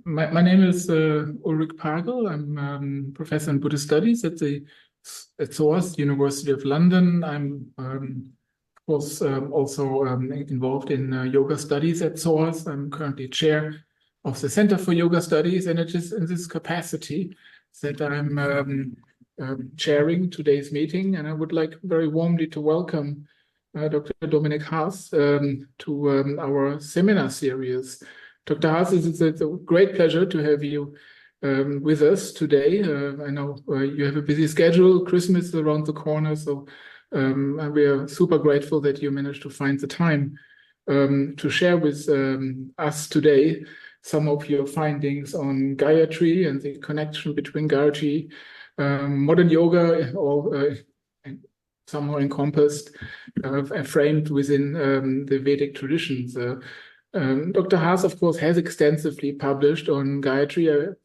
My name is Ulrich Pagel. I'm professor in Buddhist studies at SOAS, University of London. I'm of course also involved in yoga studies at SOAS. I'm currently chair of the Center for Yoga Studies, and it is in this capacity that I'm chairing today's meeting. And I would like very warmly to welcome Dr. Dominik Haas to our seminar series. Dr. Haas, it's a great pleasure to have you with us today. I know you have a busy schedule. Christmas is around the corner, so we are super grateful that you managed to find the time to share with us today some of your findings on Gāyatrī and the connection between Gāyatrī, modern yoga, or somehow encompassed and framed within the Vedic traditions. Dr. Haas, of course, has extensively published on Gāyatrī.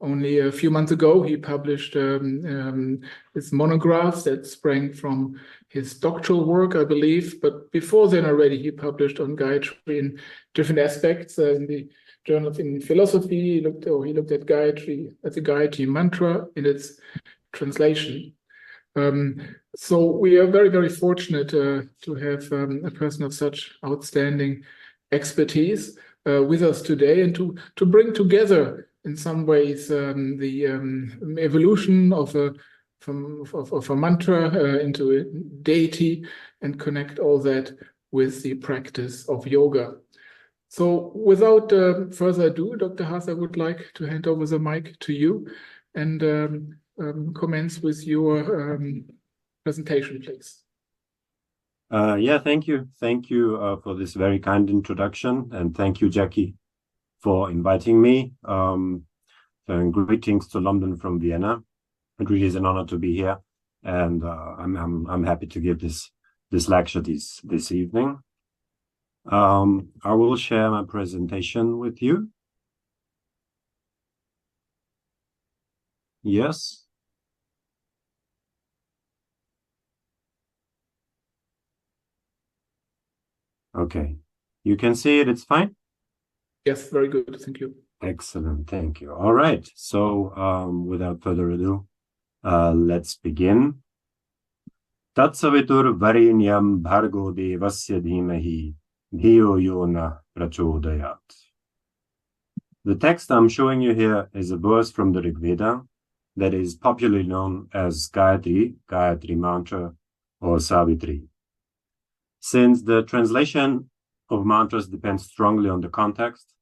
Only a few months ago, he published his monographs that sprang from his doctoral work, I believe. But before then already, he published on Gāyatrī in different aspects. In the Journal of Philosophy, he looked at Gāyatrī, at the Gāyatrī mantra in its translation. So we are very, very fortunate to have a person of such outstanding expertise with us today, and to bring together in some ways the evolution of a mantra into a deity, and connect all that with the practice of yoga. So without further ado, Dr. Haas, I would like to hand over the mic to you and commence with your presentation, please. Thank you. Thank you for this very kind introduction, and thank you, Jackie, for inviting me. And greetings to London from Vienna. It really is an honor to be here, and I'm happy to give this lecture this evening. I will share my presentation with you. Yes. Okay, you can see it, it's fine? Yes, very good, thank you. Excellent, thank you. All right, so without further ado, let's begin. Tat Sāvitur Varenyam Bhargo Devasya Dhimahi Dhiyo Yo Na Prachodayat. The text I'm showing you here is a verse from the Ṛgveda that is popularly known as Gāyatrī, Gāyatrī mantra, or Sāvitrī. Since the translation of mantras depends strongly on the context,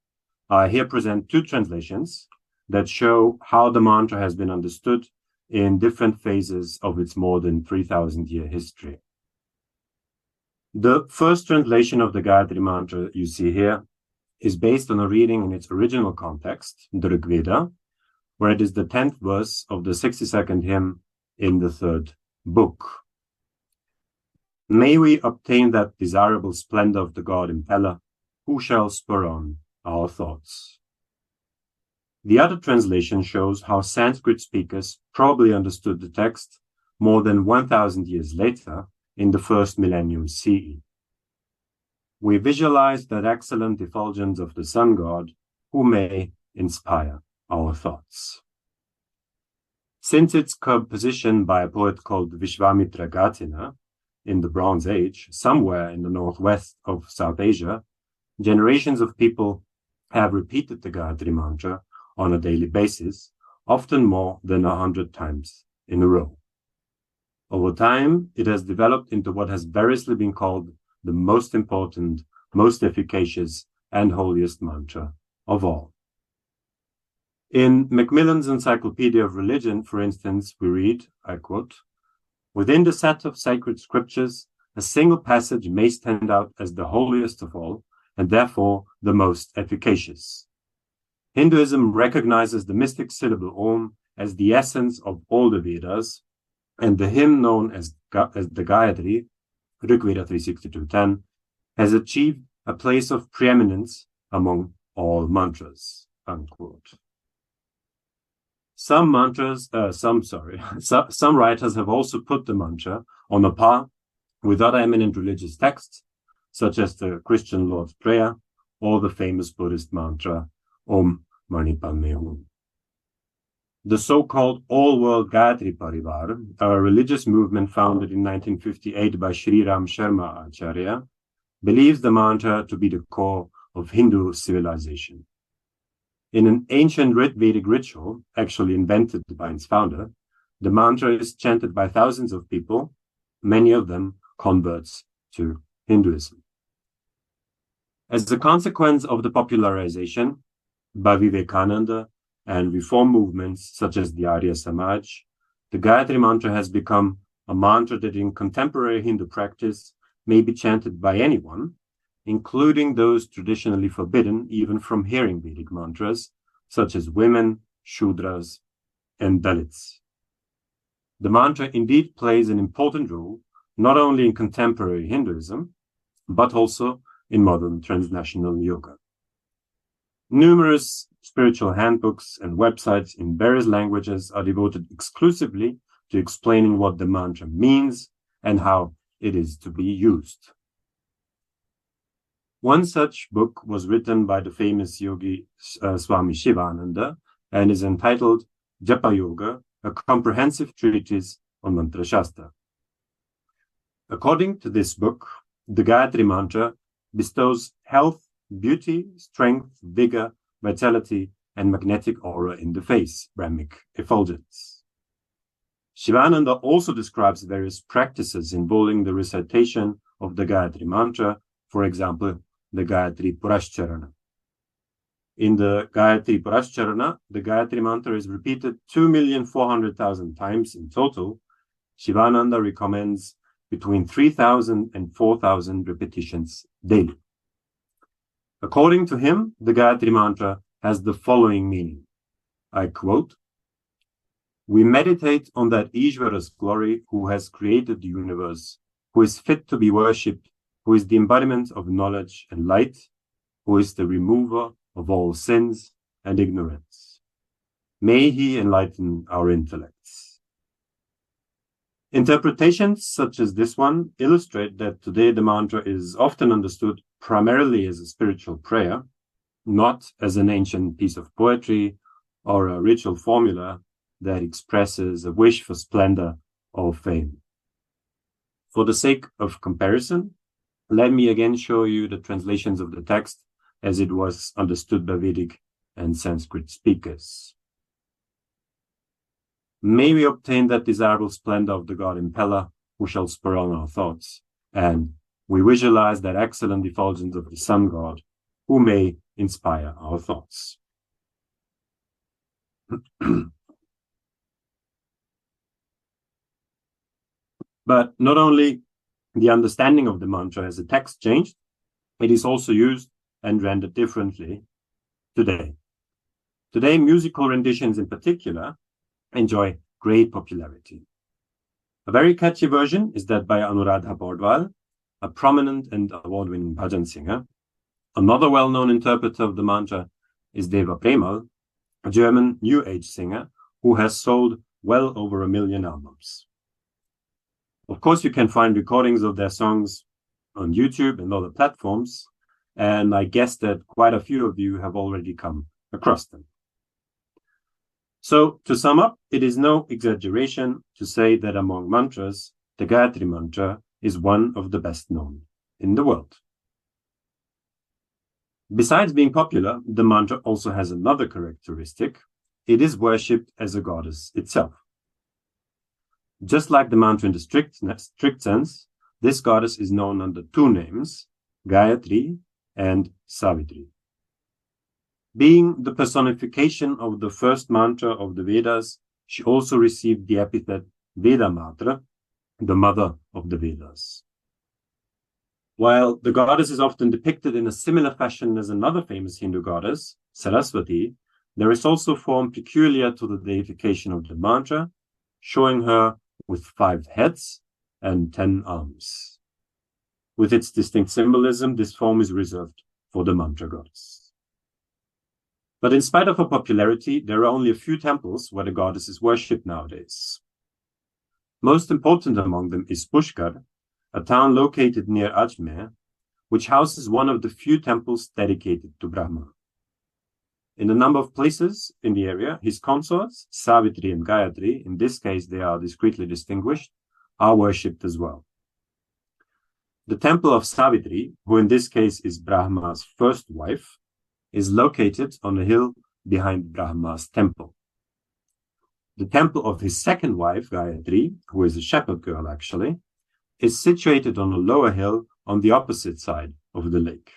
I here present two translations that show how the mantra has been understood in different phases of its more than 3,000-year history. The first translation of the Gāyatrī mantra you see here is based on a reading in its original context, the Ṛgveda, where it is the 10th verse of the 62nd hymn in the 3rd book. May we obtain that desirable splendor of the God impeller, who shall spur on our thoughts. The other translation shows how Sanskrit speakers probably understood the text more than 1,000 years later in the first millennium CE. We visualize that excellent effulgence of the sun god, who may inspire our thoughts. Since its composition by a poet called Vishvamitra Gātina, in the Bronze Age, somewhere in the northwest of South Asia, generations of people have repeated the Gāyatrī mantra on a daily basis, often more than 100 times in a row. Over time, it has developed into what has variously been called the most important, most efficacious, and holiest mantra of all. In Macmillan's Encyclopedia of Religion, for instance, we read, I quote, "Within the set of sacred scriptures, a single passage may stand out as the holiest of all, and therefore the most efficacious. Hinduism recognizes the mystic syllable Om as the essence of all the Vedas, and the hymn known as the Gāyatrī, Ṛgveda III 62:10, has achieved a place of preeminence among all mantras." Unquote. Some writers have also put the mantra on a par with other eminent religious texts, such as the Christian Lord's Prayer or the famous Buddhist mantra Om Manipal mein hu. The so-called all-world Gāyatrī Parivar, a religious movement founded in 1958 by Sri Ram Sharma Acharya, believes the mantra to be the core of Hindu civilization. In an ancient Vedic ritual, actually invented by its founder, the mantra is chanted by thousands of people, many of them converts to Hinduism. As a consequence of the popularization by Vivekananda and reform movements such as the Arya Samaj, the Gayatri mantra has become a mantra that in contemporary Hindu practice may be chanted by anyone, including those traditionally forbidden even from hearing Vedic mantras, such as women, Shudras, and Dalits. The mantra indeed plays an important role, not only in contemporary Hinduism, but also in modern transnational yoga. Numerous spiritual handbooks and websites in various languages are devoted exclusively to explaining what the mantra means and how it is to be used. One such book was written by the famous yogi Swami Shivananda and is entitled Japa Yoga, a comprehensive treatise on Mantra Shastra. According to this book, the Gayatri mantra bestows health, beauty, strength, vigor, vitality, and magnetic aura in the face, Brahmic effulgence. Shivananda also describes various practices involving the recitation of the Gayatri mantra, for example, the Gāyatrī Purascharana. In the Gāyatrī Purascharana, the Gayatri mantra is repeated 2,400,000 times in total. Shivananda recommends between 3,000 and 4,000 repetitions daily. According to him, the Gayatri mantra has the following meaning. I quote, "We meditate on that Ishvara's glory who has created the universe, who is fit to be worshipped, who is the embodiment of knowledge and light, who is the remover of all sins and ignorance. May he enlighten our intellects." Interpretations such as this one illustrate that today the mantra is often understood primarily as a spiritual prayer, not as an ancient piece of poetry or a ritual formula that expresses a wish for splendor or fame. For the sake of comparison, let me again show you the translations of the text as it was understood by Vedic and Sanskrit speakers. May we obtain that desirable splendor of the god impeller who shall spur on our thoughts, and we visualize that excellent effulgence of the sun god who may inspire our thoughts. But not only the understanding of the mantra as a text changed, it is also used and rendered differently today. Today, musical renditions in particular enjoy great popularity. A very catchy version is that by Anuradha Bordwal, a prominent and award-winning bhajan singer. Another well-known interpreter of the mantra is Deva Premal, a German New Age singer who has sold well over 1 million albums. Of course, you can find recordings of their songs on YouTube and other platforms, and I guess that quite a few of you have already come across them. So, to sum up, it is no exaggeration to say that among mantras, the Gayatri mantra is one of the best known in the world. Besides being popular, the mantra also has another characteristic. It is worshipped as a goddess itself. Just like the mantra in the strict sense, this goddess is known under two names, Gāyatrī and Sāvitrī. Being the personification of the first mantra of the Vedas, she also received the epithet Vedamatra, the mother of the Vedas. While the goddess is often depicted in a similar fashion as another famous Hindu goddess, Saraswati, there is also a form peculiar to the deification of the mantra, showing her with 5 heads and 10 arms. With its distinct symbolism, this form is reserved for the mantra goddess. But in spite of her popularity, there are only a few temples where the goddess is worshipped nowadays. Most important among them is Pushkar, a town located near Ajmer, which houses one of the few temples dedicated to Brahma. In a number of places in the area, his consorts, Sāvitrī and Gāyatrī, in this case they are discreetly distinguished, are worshipped as well. The temple of Sāvitrī, who in this case is Brahma's first wife, is located on a hill behind Brahma's temple. The temple of his second wife, Gāyatrī, who is a shepherd girl actually, is situated on a lower hill on the opposite side of the lake.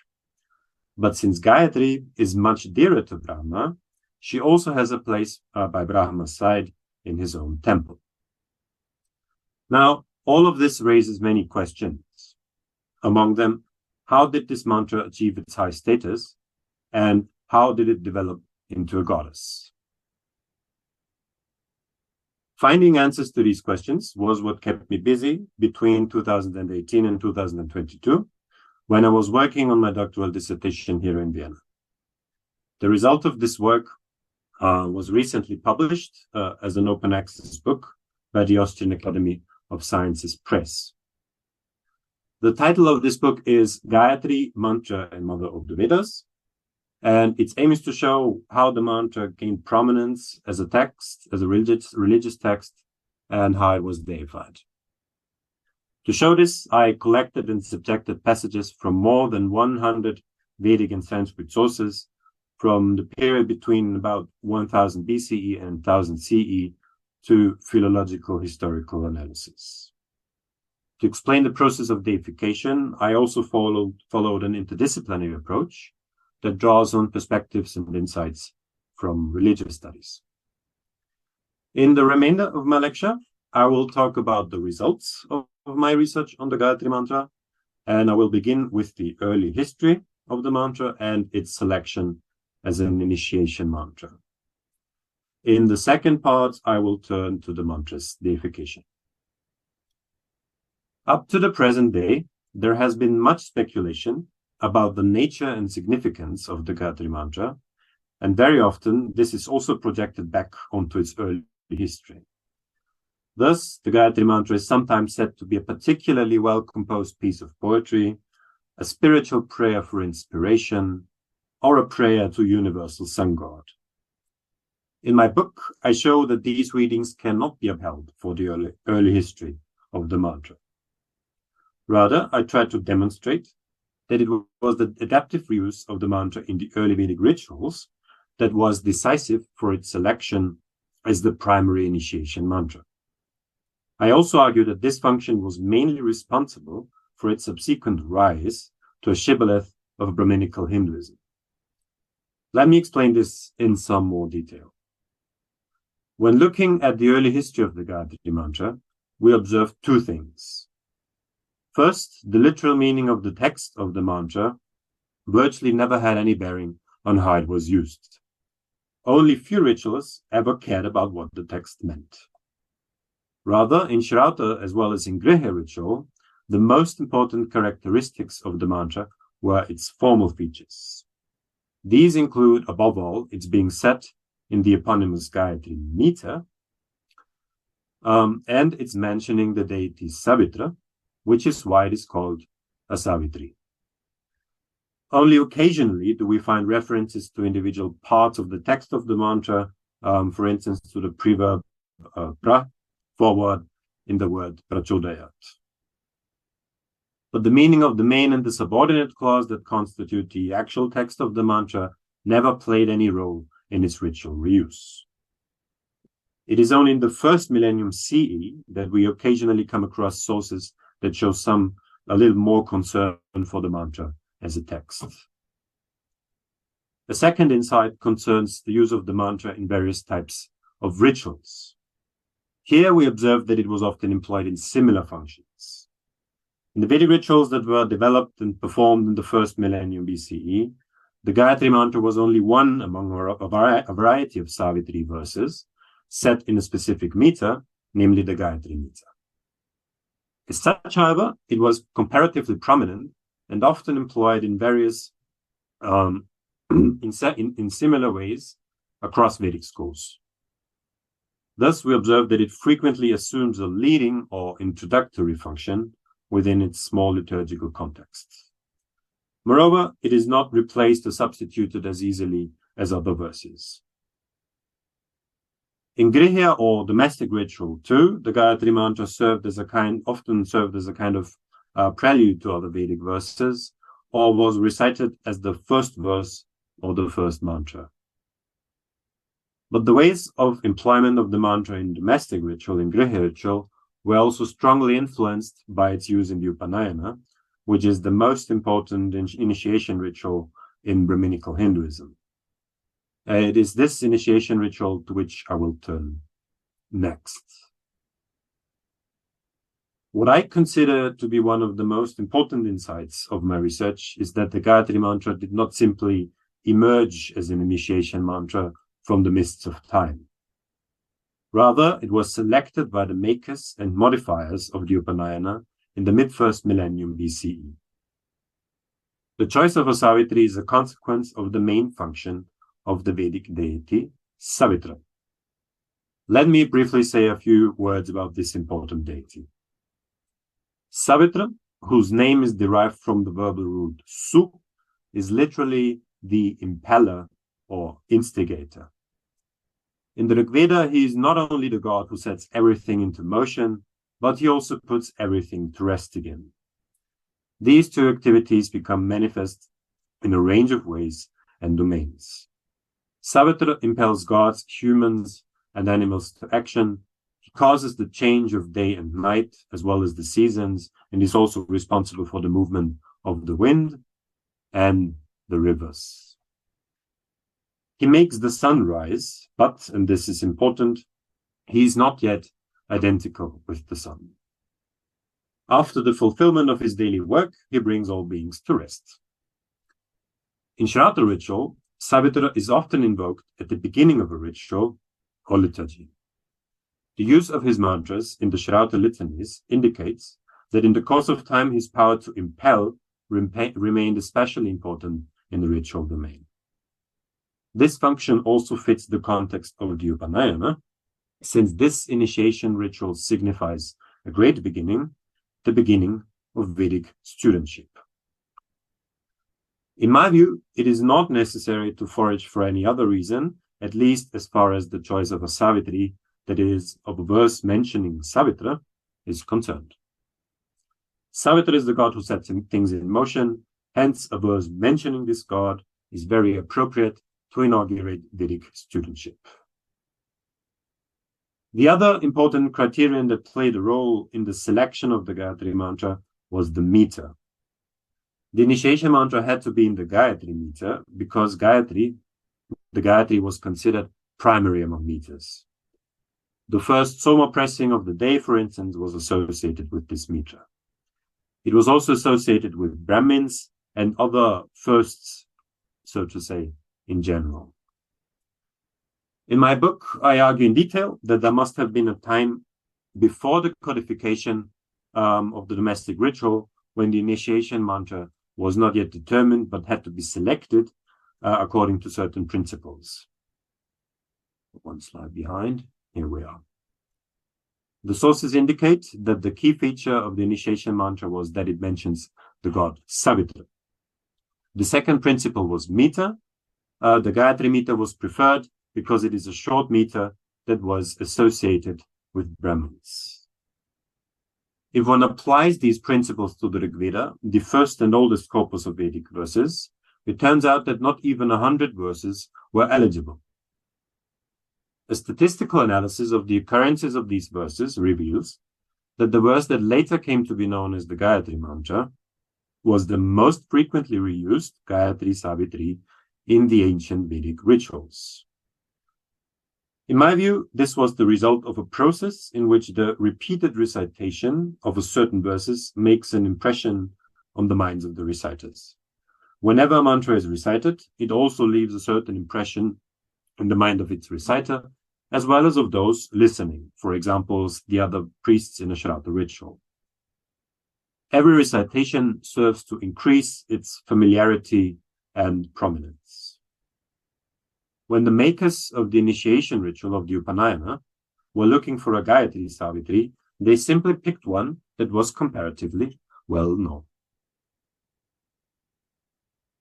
But since Gāyatrī is much dearer to Brahma, she also has a place by Brahma's side in his own temple. Now, all of this raises many questions. Among them, how did this mantra achieve its high status, and how did it develop into a goddess? Finding answers to these questions was what kept me busy between 2018 and 2022, when I was working on my doctoral dissertation here in Vienna. The result of this work was recently published as an open access book by the Austrian Academy of Sciences Press. The title of this book is Gāyatrī, Mantra and Mother of the Vedas, and its aim is to show how the mantra gained prominence as a text, as a religious text, and how it was deified. To show this, I collected and subjected passages from more than 100 Vedic and Sanskrit sources from the period between about 1000 BCE and 1000 CE to philological historical analysis. To explain the process of deification, I also followed an interdisciplinary approach that draws on perspectives and insights from religious studies. In the remainder of my lecture, I will talk about the results of my research on the Gāyatrī mantra, and I will begin with the early history of the mantra and its selection as an initiation mantra. In the second part, I will turn to the mantra's deification. Up to the present day, there has been much speculation about the nature and significance of the Gāyatrī mantra, and very often this is also projected back onto its early history. Thus, the Gāyatrī mantra is sometimes said to be a particularly well-composed piece of poetry, a spiritual prayer for inspiration, or a prayer to universal sun god. In my book, I show that these readings cannot be upheld for the early history of the mantra. Rather, I try to demonstrate that it was the adaptive use of the mantra in the early Vedic rituals that was decisive for its selection as the primary initiation mantra. I also argue that this function was mainly responsible for its subsequent rise to a shibboleth of Brahminical Hinduism. Let me explain this in some more detail. When looking at the early history of the Gāyatrī mantra, we observe two things. First, the literal meaning of the text of the mantra virtually never had any bearing on how it was used. Only few ritualists ever cared about what the text meant. Rather, in Shrauta as well as in Griha ritual, the most important characteristics of the mantra were its formal features. These include, above all, its being set in the eponymous Gāyatrī meter, and its mentioning the deity Sāvitra, which is why it is called a Sāvitrī. Only occasionally do we find references to individual parts of the text of the mantra, for instance, to the preverb pra, forward, in the word prachodayat. But the meaning of the main and the subordinate clause that constitute the actual text of the mantra never played any role in its ritual reuse. It is only in the first millennium CE that we occasionally come across sources that show a little more concern for the mantra as a text. The second insight concerns the use of the mantra in various types of rituals. Here we observe that it was often employed in similar functions. In the Vedic rituals that were developed and performed in the first millennium BCE, the Gāyatrī mantra was only one among a variety of Sāvitrī verses set in a specific meter, namely the Gāyatrī meter. As such, however, it was comparatively prominent and often employed in various, in similar ways across Vedic schools. Thus, we observe that it frequently assumes a leading or introductory function within its small liturgical context. Moreover, it is not replaced or substituted as easily as other verses. In Griha or domestic ritual too, the Gāyatrī mantra often served as a kind of prelude to other Vedic verses, or was recited as the first verse or the first mantra. But the ways of employment of the mantra in domestic ritual, in Griha ritual, were also strongly influenced by its use in the Upanayana, which is the most important initiation ritual in Brahminical Hinduism. It is this initiation ritual to which I will turn next. What I consider to be one of the most important insights of my research is that the Gāyatrī mantra did not simply emerge as an initiation mantra from the mists of time. Rather, it was selected by the makers and modifiers of the Upanayana in the mid-first millennium BCE. The choice of a Sāvitrī is a consequence of the main function of the Vedic deity, Sāvitrī. Let me briefly say a few words about this important deity. Sāvitrī, whose name is derived from the verbal root su, is literally the impeller or instigator. In the Ṛgveda, he is not only the god who sets everything into motion, but he also puts everything to rest again. These two activities become manifest in a range of ways and domains. Sāvitrī impels gods, humans, and animals to action. He causes the change of day and night, as well as the seasons, and is also responsible for the movement of the wind and the rivers. He makes the sun rise, but, and this is important, he is not yet identical with the sun. After the fulfillment of his daily work, he brings all beings to rest. In Shraddha ritual, Sāvitrī is often invoked at the beginning of a ritual or liturgy. The use of his mantras in the Shraddha litanies indicates that in the course of time his power to impel remained especially important in the ritual domain. This function also fits the context of the Upanayana, since this initiation ritual signifies a great beginning, the beginning of Vedic studentship. In my view, it is not necessary to forage for any other reason, at least as far as the choice of a Sāvitrī, that is, of a verse mentioning Sāvitrī, is concerned. Sāvitrī is the god who sets things in motion, hence a verse mentioning this god is very appropriate to inaugurate Vedic studentship. The other important criterion that played a role in the selection of the Gāyatrī mantra was the meter. The initiation mantra had to be in the Gāyatrī meter because the Gāyatrī was considered primary among meters. The first Soma pressing of the day, for instance, was associated with this meter. It was also associated with Brahmins and other firsts, so to say, in general. In my book, I argue in detail that there must have been a time before the codification of the domestic ritual when the initiation mantra was not yet determined but had to be selected according to certain principles. One slide behind, here we are. The sources indicate that the key feature of the initiation mantra was that it mentions the god Sāvitrī. The second principle was meter. The Gāyatrī meter was preferred because it is a short meter that was associated with Brahmins. If one applies these principles to the Ṛgveda, the first and oldest corpus of Vedic verses, it turns out that not even 100 verses were eligible. A statistical analysis of the occurrences of these verses reveals that the verse that later came to be known as the Gāyatrī mantra was the most frequently reused Gāyatrī Sāvitrī in the ancient Vedic rituals. In my view, this was the result of a process in which the repeated recitation of a certain verses makes an impression on the minds of the reciters. Whenever a mantra is recited, it also leaves a certain impression in the mind of its reciter, as well as of those listening, for example, the other priests in a Shraddha ritual. Every recitation serves to increase its familiarity and prominence. When the makers of the initiation ritual of the Upanayana were looking for a Gāyatrī Sāvitrī, they simply picked one that was comparatively well known.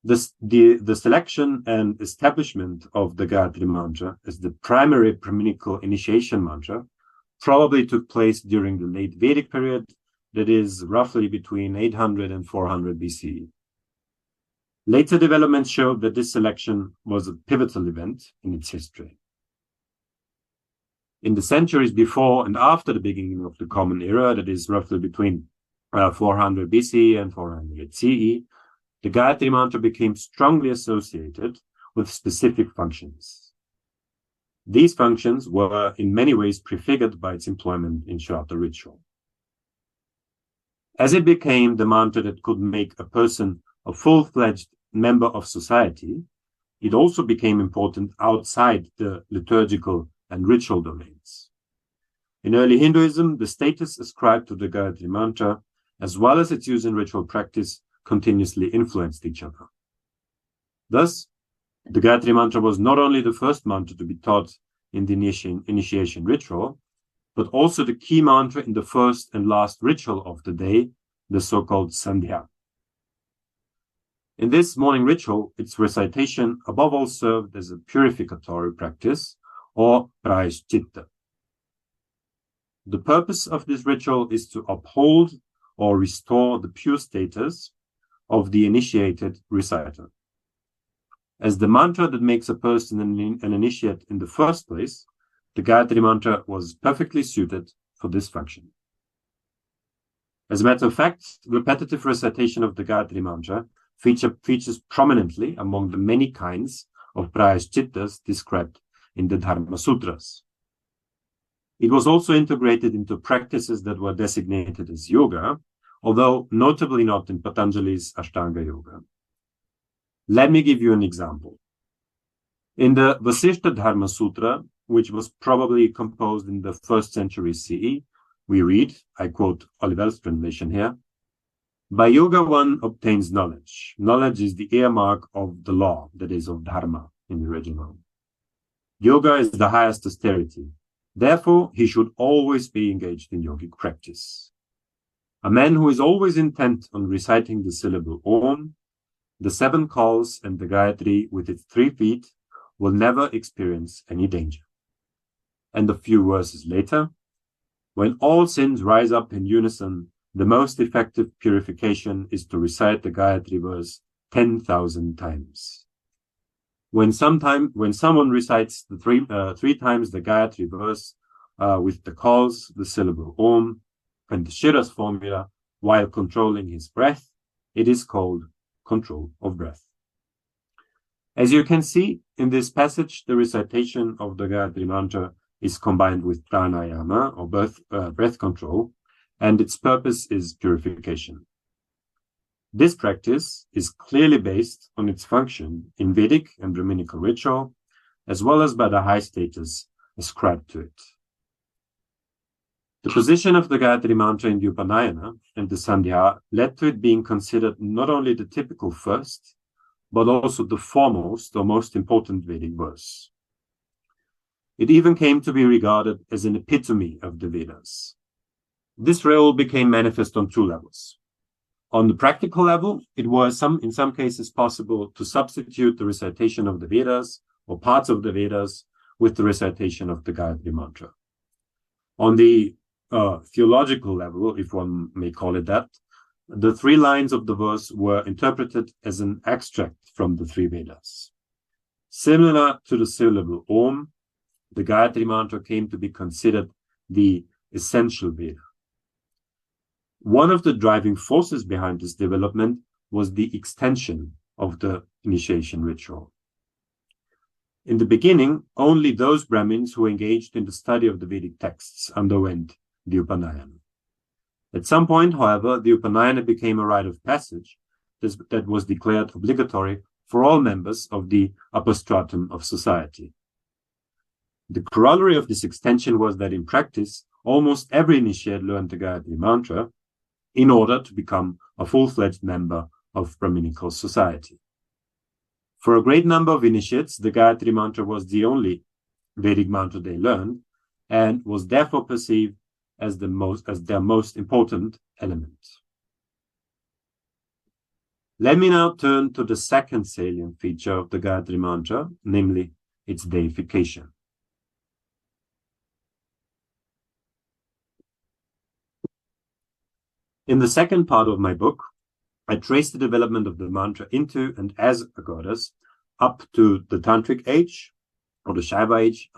The selection and establishment of the Gāyatrī mantra as the primary Brahminical initiation mantra probably took place during the late Vedic period, that is roughly between 800 and 400 BCE. Later developments showed that this selection was a pivotal event in its history. In the centuries before and after the beginning of the Common Era, that is roughly between 400 BC and 400 CE, the Gāyatrī mantra became strongly associated with specific functions. These functions were in many ways prefigured by its employment in Shraddha ritual. As it became the mantra that could make a person a full-fledged member of society, it also became important outside the liturgical and ritual domains. In early Hinduism, the status ascribed to the Gāyatrī mantra, as well as its use in ritual practice, continuously influenced each other. Thus, the Gāyatrī mantra was not only the first mantra to be taught in the initiation ritual, but also the key mantra in the first and last ritual of the day, the so-called Sandhya. In this morning ritual, its recitation above all served as a purificatory practice, or prayaschitta. The purpose of this ritual is to uphold or restore the pure status of the initiated reciter. As the mantra that makes a person an initiate in the first place, the Gāyatrī mantra was perfectly suited for this function. As a matter of fact, repetitive recitation of the Gāyatrī mantra features prominently among the many kinds of prayashchittas described in the Dharma Sutras. It was also integrated into practices that were designated as yoga, although notably not in Patanjali's Ashtanga Yoga. Let me give you an example. In the Vasishtha Dharma Sutra, which was probably composed in the 1st century CE, we read, I quote Olivel's translation here, "By yoga one obtains knowledge. Knowledge is the earmark of the law, that is of dharma in the original. Yoga is the highest austerity. Therefore, he should always be engaged in yogic practice. A man who is always intent on reciting the syllable Om, the 7 calls and the Gāyatrī with its 3 feet will never experience any danger." And a few verses later, "When all sins rise up in unison, the most effective purification is to recite the Gāyatrī verse 10,000 times. When someone recites the 3 times the Gāyatrī verse with the calls, the syllable Om, and the Shiras formula while controlling his breath, it is called control of breath." As you can see in this passage, the recitation of the Gāyatrī mantra is combined with pranayama, or breath control, and its purpose is purification. This practice is clearly based on its function in Vedic and Brahminical ritual, as well as by the high status ascribed to it. The position of the Gāyatrī mantra in the Upanayana and the Sandhya led to it being considered not only the typical first, but also the foremost or most important Vedic verse. It even came to be regarded as an epitome of the Vedas. This role became manifest on 2 levels. On the practical level, it was in some cases possible to substitute the recitation of the Vedas or parts of the Vedas with the recitation of the Gāyatrī mantra. On the theological level, if one may call it that, the 3 lines of the verse were interpreted as an extract from the 3 Vedas. Similar to the syllable Om, the Gāyatrī mantra came to be considered the essential Veda. One of the driving forces behind this development was the extension of the initiation ritual. In the beginning, only those Brahmins who engaged in the study of the Vedic texts underwent the Upanayana. At some point, however, the Upanayana became a rite of passage that was declared obligatory for all members of the upper stratum of society. The corollary of this extension was that in practice, almost every initiate learned the Gāyatrī mantra in order to become a full-fledged member of Brahminical society. For a great number of initiates, the Gāyatrī mantra was the only Vedic mantra they learned, and was therefore perceived as their most important element. Let me now turn to the second salient feature of the Gāyatrī mantra, namely its deification. In the second part of my book, I trace the development of the mantra into and as a goddess up to the Tantric age, or the Shaiva age,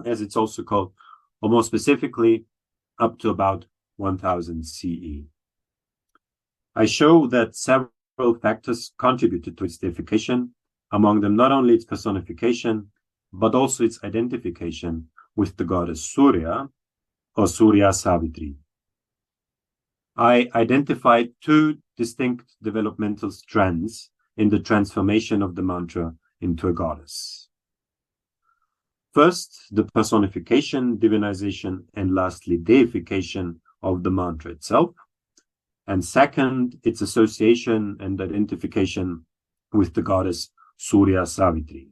as it's also called, or more specifically, up to about 1000 CE. I show that several factors contributed to its deification, among them not only its personification, but also its identification with the goddess Surya, or Surya Sāvitrī. I identified two distinct developmental strands in the transformation of the mantra into a goddess. First, the personification, divinization, and lastly, deification of the mantra itself. And second, its association and identification with the goddess Surya Sāvitrī.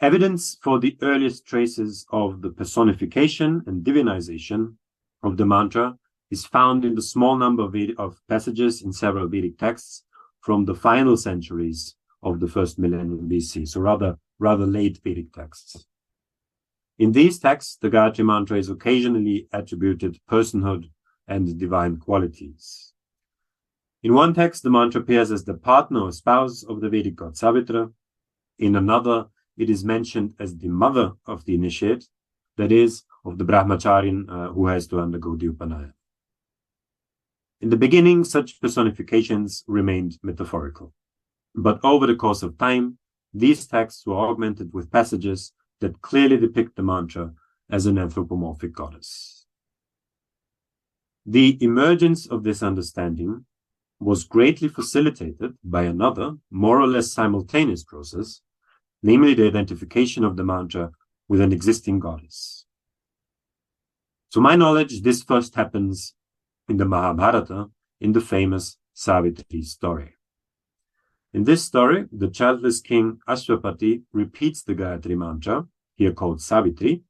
Evidence for the earliest traces of the personification and divinization of the mantra is found in the small number of passages in several Vedic texts from the final centuries of the first millennium BC, so rather late Vedic texts. In these texts, the Gāyatrī mantra is occasionally attributed personhood and divine qualities. In one text, the mantra appears as the partner or spouse of the Vedic god Sāvitra. In another, it is mentioned as the mother of the initiate, that is, of the brahmacharin who has to undergo the upanaya. In the beginning, such personifications remained metaphorical. But over the course of time, these texts were augmented with passages that clearly depict the mantra as an anthropomorphic goddess. The emergence of this understanding was greatly facilitated by another, more or less simultaneous process, namely the identification of the mantra with an existing goddess. To my knowledge, this first happens in the Mahabharata, in the famous Sāvitrī story. In this story, the childless king Ashwapati repeats the Gāyatrī mantra, here called Sāvitrī,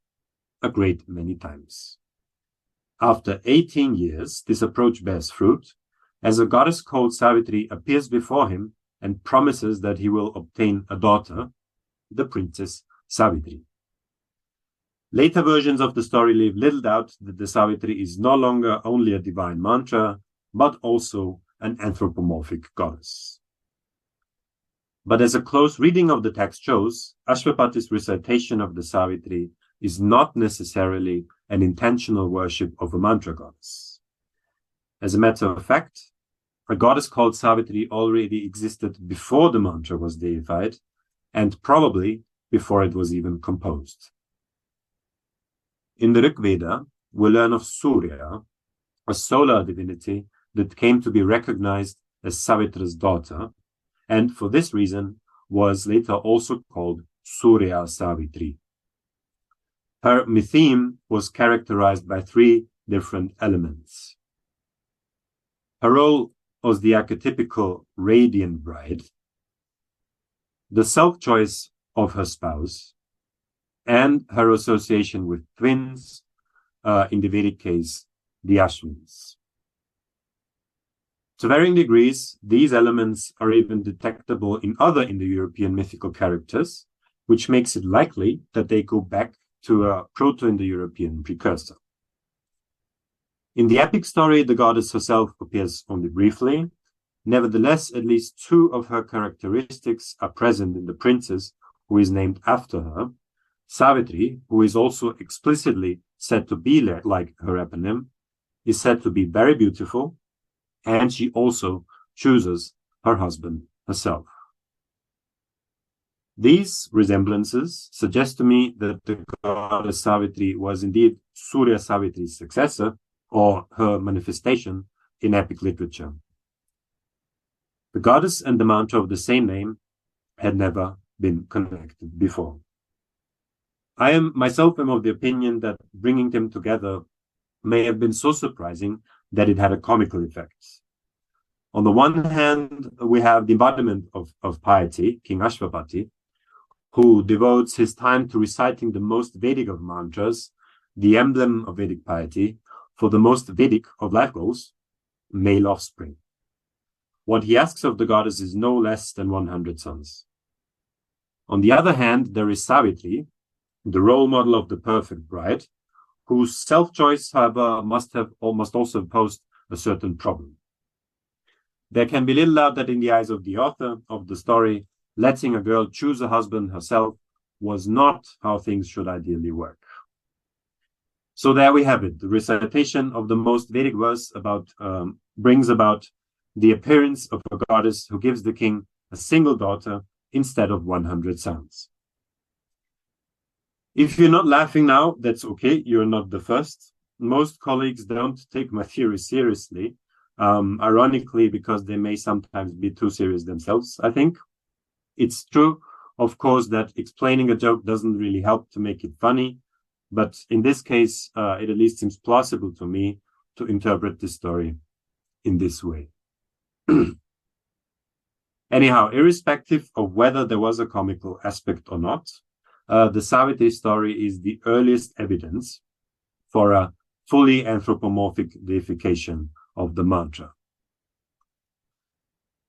a great many times. After 18 years, this approach bears fruit, as a goddess called Sāvitrī appears before him and promises that he will obtain a daughter, the princess Sāvitrī. Later versions of the story leave little doubt that the Sāvitrī is no longer only a divine mantra, but also an anthropomorphic goddess. But as a close reading of the text shows, Ashwapati's recitation of the Sāvitrī is not necessarily an intentional worship of a mantra goddess. As a matter of fact, a goddess called Sāvitrī already existed before the mantra was deified, and probably before it was even composed. In the Ṛgveda, we learn of Surya, a solar divinity that came to be recognized as Savitra's daughter, and for this reason was later also called Surya Sāvitrī. Her mytheme was characterized by three different elements. Her role was the archetypical radiant bride, the self-choice of her spouse, and her association with twins, in the Vedic case, the Ashwins. To varying degrees, these elements are even detectable in other Indo-European mythical characters, which makes it likely that they go back to a Proto-Indo-European precursor. In the epic story, the goddess herself appears only briefly. Nevertheless, at least two of her characteristics are present in the princess who is named after her. Sāvitrī, who is also explicitly said to be like her eponym, is said to be very beautiful, and she also chooses her husband herself. These resemblances suggest to me that the goddess Sāvitrī was indeed Surya Sāvitri's successor, or her manifestation in epic literature. The goddess and the mantra of the same name had never been connected before. I myself am of the opinion that bringing them together may have been so surprising that it had a comical effect. On the one hand, we have the embodiment of piety, King Ashwapati, who devotes his time to reciting the most Vedic of mantras, the emblem of Vedic piety, for the most Vedic of life goals, male offspring. What he asks of the goddess is no less than 100 sons. On the other hand, there is Sāvitrī, the role model of the perfect bride, whose self-choice, however, must also pose a certain problem. There can be little doubt that in the eyes of the author of the story, letting a girl choose a husband herself was not how things should ideally work. So there we have it. The recitation of the most Vedic verse brings about the appearance of a goddess who gives the king a single daughter instead of 100 sons. If you're not laughing now, that's okay. You're not the first. Most colleagues don't take my theory seriously, ironically, because they may sometimes be too serious themselves, I think. It's true, of course, that explaining a joke doesn't really help to make it funny, but in this case, it at least seems plausible to me to interpret this story in this way. Anyhow, irrespective of whether there was a comical aspect or not, the Sāvitrī story is the earliest evidence for a fully anthropomorphic deification of the mantra.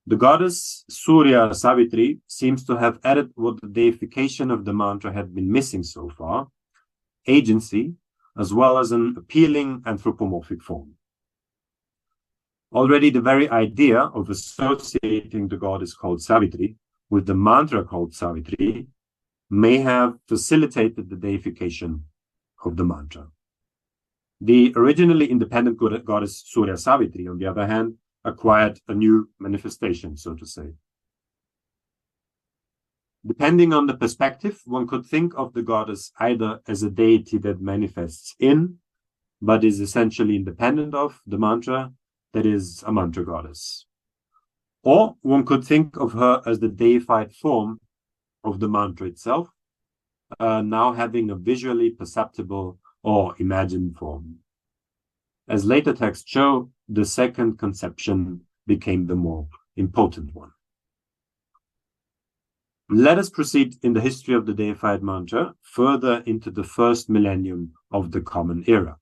The goddess Surya Sāvitrī seems to have added what the deification of the mantra had been missing so far, agency, as well as an appealing anthropomorphic form. Already the very idea of associating the goddess called Sāvitrī with the mantra called Sāvitrī may have facilitated the deification of the mantra. The originally independent goddess Surya Sāvitrī, on the other hand, acquired a new manifestation, so to say. Depending on the perspective, one could think of the goddess either as a deity that manifests in, but is essentially independent of, the mantra, that is, a mantra goddess. Or one could think of her as the deified form of the mantra itself, now having a visually perceptible or imagined form. As later texts show, the second conception became the more important one. Let us proceed in the history of the deified mantra further into the first millennium of the Common Era.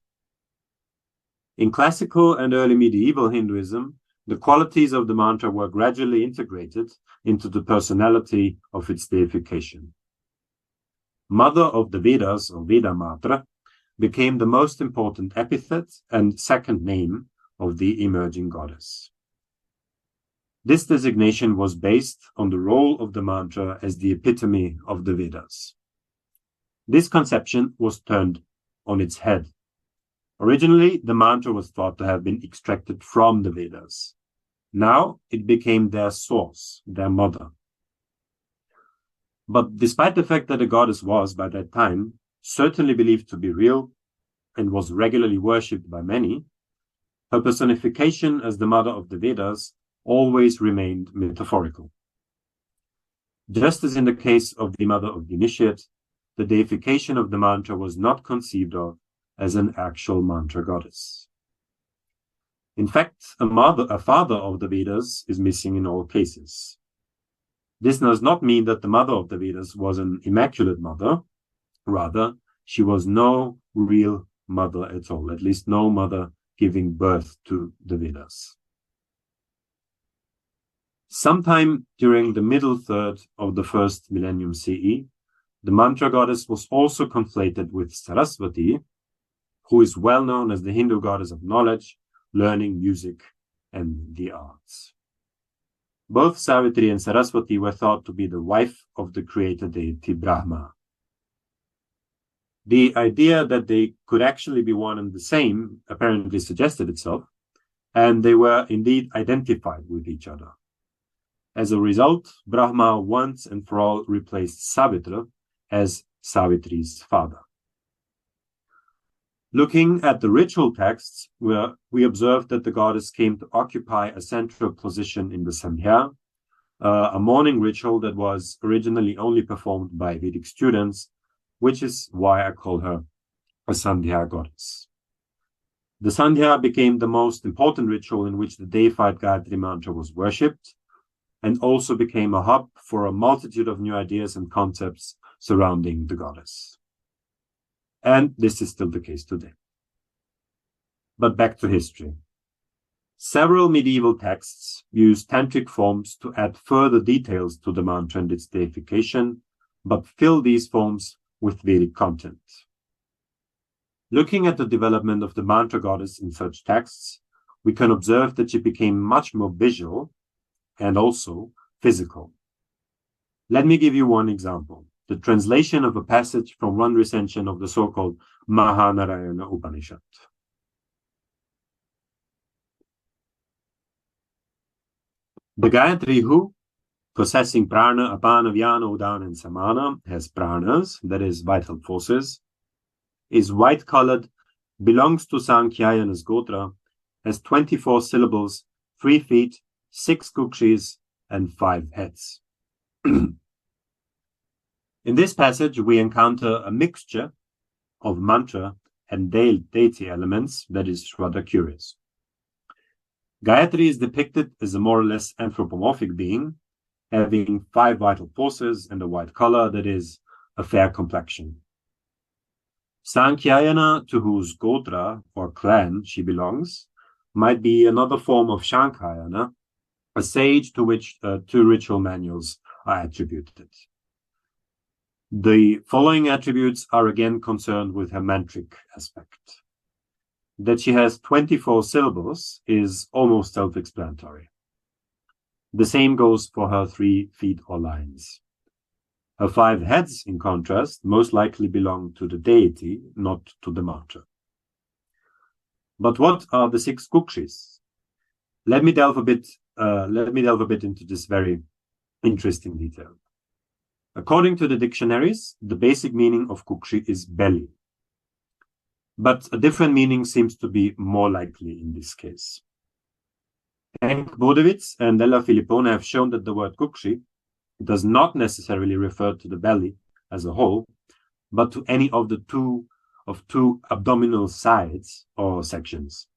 In classical and early medieval Hinduism, the qualities of the mantra were gradually integrated into the personality of its deification. Mother of the Vedas, or Veda Matra, became the most important epithet and second name of the emerging goddess. This designation was based on the role of the mantra as the epitome of the Vedas. This conception was turned on its head. Originally, the mantra was thought to have been extracted from the Vedas. Now, it became their source, their mother. But despite the fact that the goddess was, by that time, certainly believed to be real and was regularly worshipped by many, her personification as the mother of the Vedas always remained metaphorical. Just as in the case of the mother of the initiate, the deification of the mantra was not conceived of as an actual mantra goddess. In fact, a father of the Vedas is missing in all cases. This does not mean that the mother of the Vedas was an immaculate mother. Rather, she was no real mother at all, at least no mother giving birth to the Vedas. Sometime during the middle third of the first millennium CE, the mantra goddess was also conflated with Sarasvati, who is well known as the Hindu goddess of knowledge, learning, music, and the arts. Both Sāvitrī and Sarasvati were thought to be the wife of the creator deity Brahma. The idea that they could actually be one and the same apparently suggested itself, and they were indeed identified with each other. As a result, Brahma once and for all replaced Sāvitra as Sāvitrī's father. Looking at the ritual texts, we observe that the goddess came to occupy a central position in the Sandhya, a morning ritual that was originally only performed by Vedic students, which is why I call her a Sandhya goddess. The Sandhya became the most important ritual in which the deified Gāyatrī mantra was worshipped, and also became a hub for a multitude of new ideas and concepts surrounding the goddess. And this is still the case today. But back to history. Several medieval texts use tantric forms to add further details to the mantra and its deification, but fill these forms with Vedic content. Looking at the development of the mantra goddess in such texts, we can observe that she became much more visual and also physical. Let me give you one example, the translation of a passage from one recension of the so-called Mahanarayana Upanishad. The Gāyatrī who, possessing prana, apana, vyana, udana, and samana, has pranas, that is, vital forces, is white-colored, belongs to Sankhyayanas Gotra, has 24 syllables, 3 feet, 6 kukshis, and 5 heads. In this passage, we encounter a mixture of mantra and deity elements that is rather curious. Gāyatrī is depicted as a more or less anthropomorphic being, having 5 vital forces and a white color, that is, a fair complexion. Sankhyayana, to whose Gotra or clan she belongs, might be another form of Shankhayana, a sage to which 2 ritual manuals are attributed. The following attributes are again concerned with her mantric aspect. That she has 24 syllables is almost self-explanatory. The same goes for her 3 feet or lines. Her 5 heads, in contrast, most likely belong to the deity, not to the mantra. But what are the 6 kukshis? Let me delve a bit into this very interesting detail. According to the dictionaries, the basic meaning of kukshi is belly. But a different meaning seems to be more likely in this case. Henk Bodewitz and Ella Filippone have shown that the word kukshi does not necessarily refer to the belly as a whole, but to any of the two abdominal sides or sections.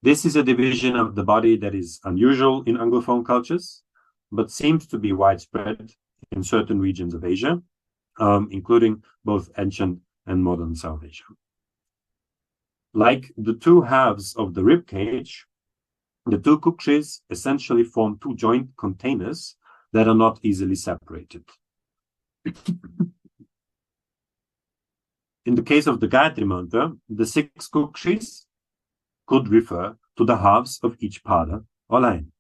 This is a division of the body that is unusual in Anglophone cultures, but seems to be widespread in certain regions of Asia, including both ancient and modern South Asia. Like the 2 halves of the rib cage, the 2 kukshis essentially form 2 joint containers that are not easily separated. In the case of the Gāyatrī mantra, the 6 kukshis could refer to the halves of each pada or line.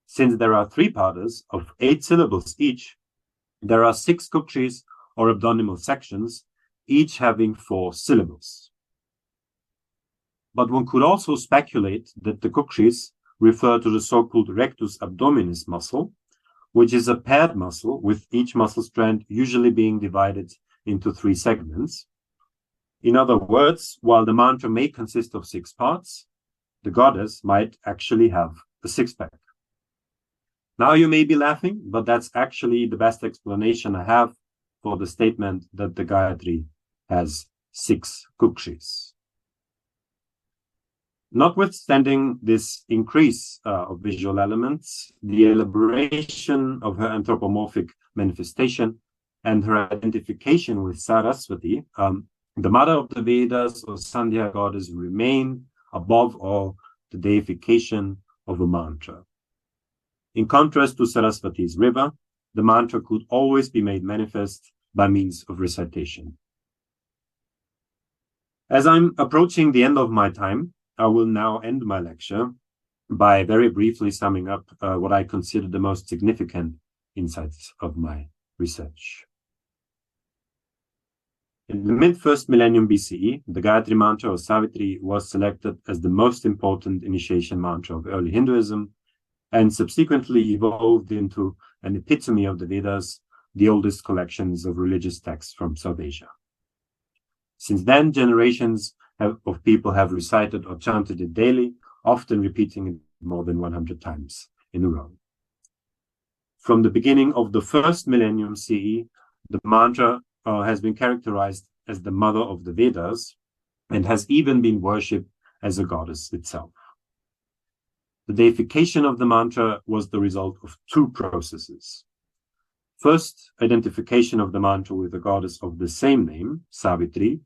Since there are 3 padas of 8 syllables each, there are 6 kukshis or abdominal sections, each having 4 syllables. But one could also speculate that the kukshis refer to the so-called rectus abdominis muscle, which is a paired muscle with each muscle strand usually being divided into 3 segments. In other words, while the mantra may consist of 6 parts, the goddess might actually have a 6-pack. Now you may be laughing, but that's actually the best explanation I have for the statement that the Gāyatrī has 6 kukshis. Notwithstanding this increase of visual elements, the elaboration of her anthropomorphic manifestation and her identification with Saraswati, the mother of the Vedas or Sandhya goddess, remain above all the deification of a mantra. In contrast to Saraswati's river, the mantra could always be made manifest by means of recitation. As I'm approaching the end of my time, I will now end my lecture by very briefly summing up what I consider the most significant insights of my research. In the mid-1st millennium BCE, the Gāyatrī mantra or Sāvitrī was selected as the most important initiation mantra of early Hinduism and subsequently evolved into an epitome of the Vedas, the oldest collections of religious texts from South Asia. Since then, generations of people have recited or chanted it daily, often repeating it more than 100 times in a row. From the beginning of the 1st millennium CE, the mantra has been characterized as the mother of the Vedas and has even been worshipped as a goddess itself. The deification of the mantra was the result of 2 processes. First, identification of the mantra with a goddess of the same name, Sāvitrī.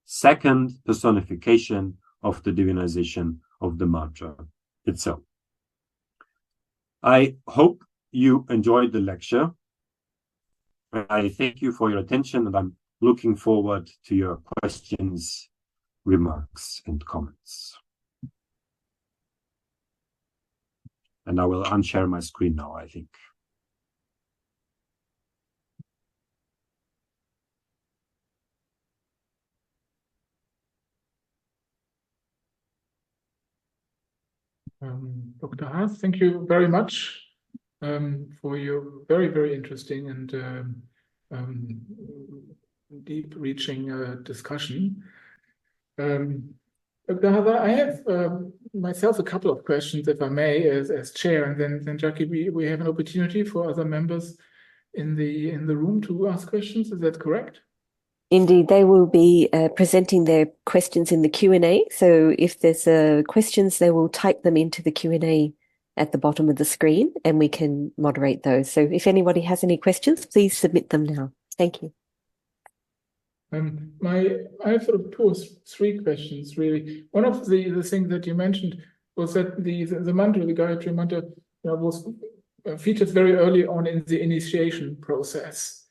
Second, personification of the divinization the mantra itself. I hope you enjoyed the lecture. I thank you for your attention, and I'm looking forward to your questions, remarks, and comments. And I will unshare my screen now, I think. Dr. Haas, thank you very much for your very, very interesting and deep-reaching discussion. Dr. Haas, I have myself a couple of questions, if I may, as chair, and then Jackie, we have an opportunity for other members in the room to ask questions. Is that correct? Indeed, they will be presenting their questions in the Q&A. So if there's questions, they will type them into the Q&A at the bottom of the screen, and we can moderate those. So if anybody has any questions, please submit them now. Thank you. I have sort of two or three questions, really. One of the things that you mentioned was that the mantra, the Gāyatrī mantra, was featured very early on in the initiation process.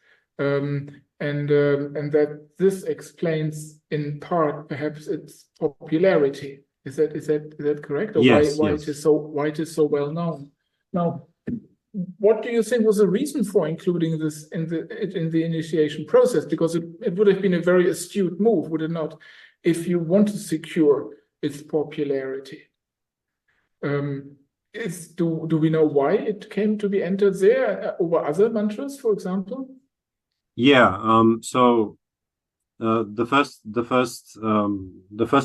And that this explains in part perhaps its popularity. Is that correct? Or yes, why yes. it is so well known? Now, what do you think was the reason for including this in the initiation process? Because it would have been a very astute move, would it not, if you want to secure its popularity? Do we know why it came to be entered there over other mantras, for example? Yeah. So the first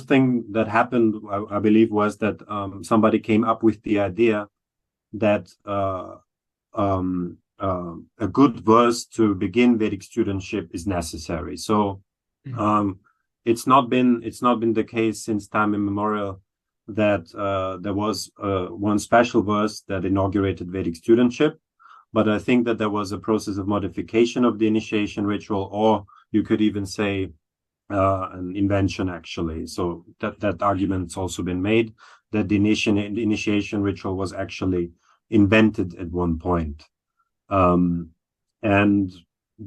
thing that happened, I believe, was that somebody came up with the idea that a good verse to begin Vedic studentship is necessary. So it's not been the case since time immemorial that there was one special verse that inaugurated Vedic studentship. But I think that there was a process of modification of the initiation ritual, or you could even say an invention, actually. So that argument's also been made, that the initiation ritual was actually invented at one point. And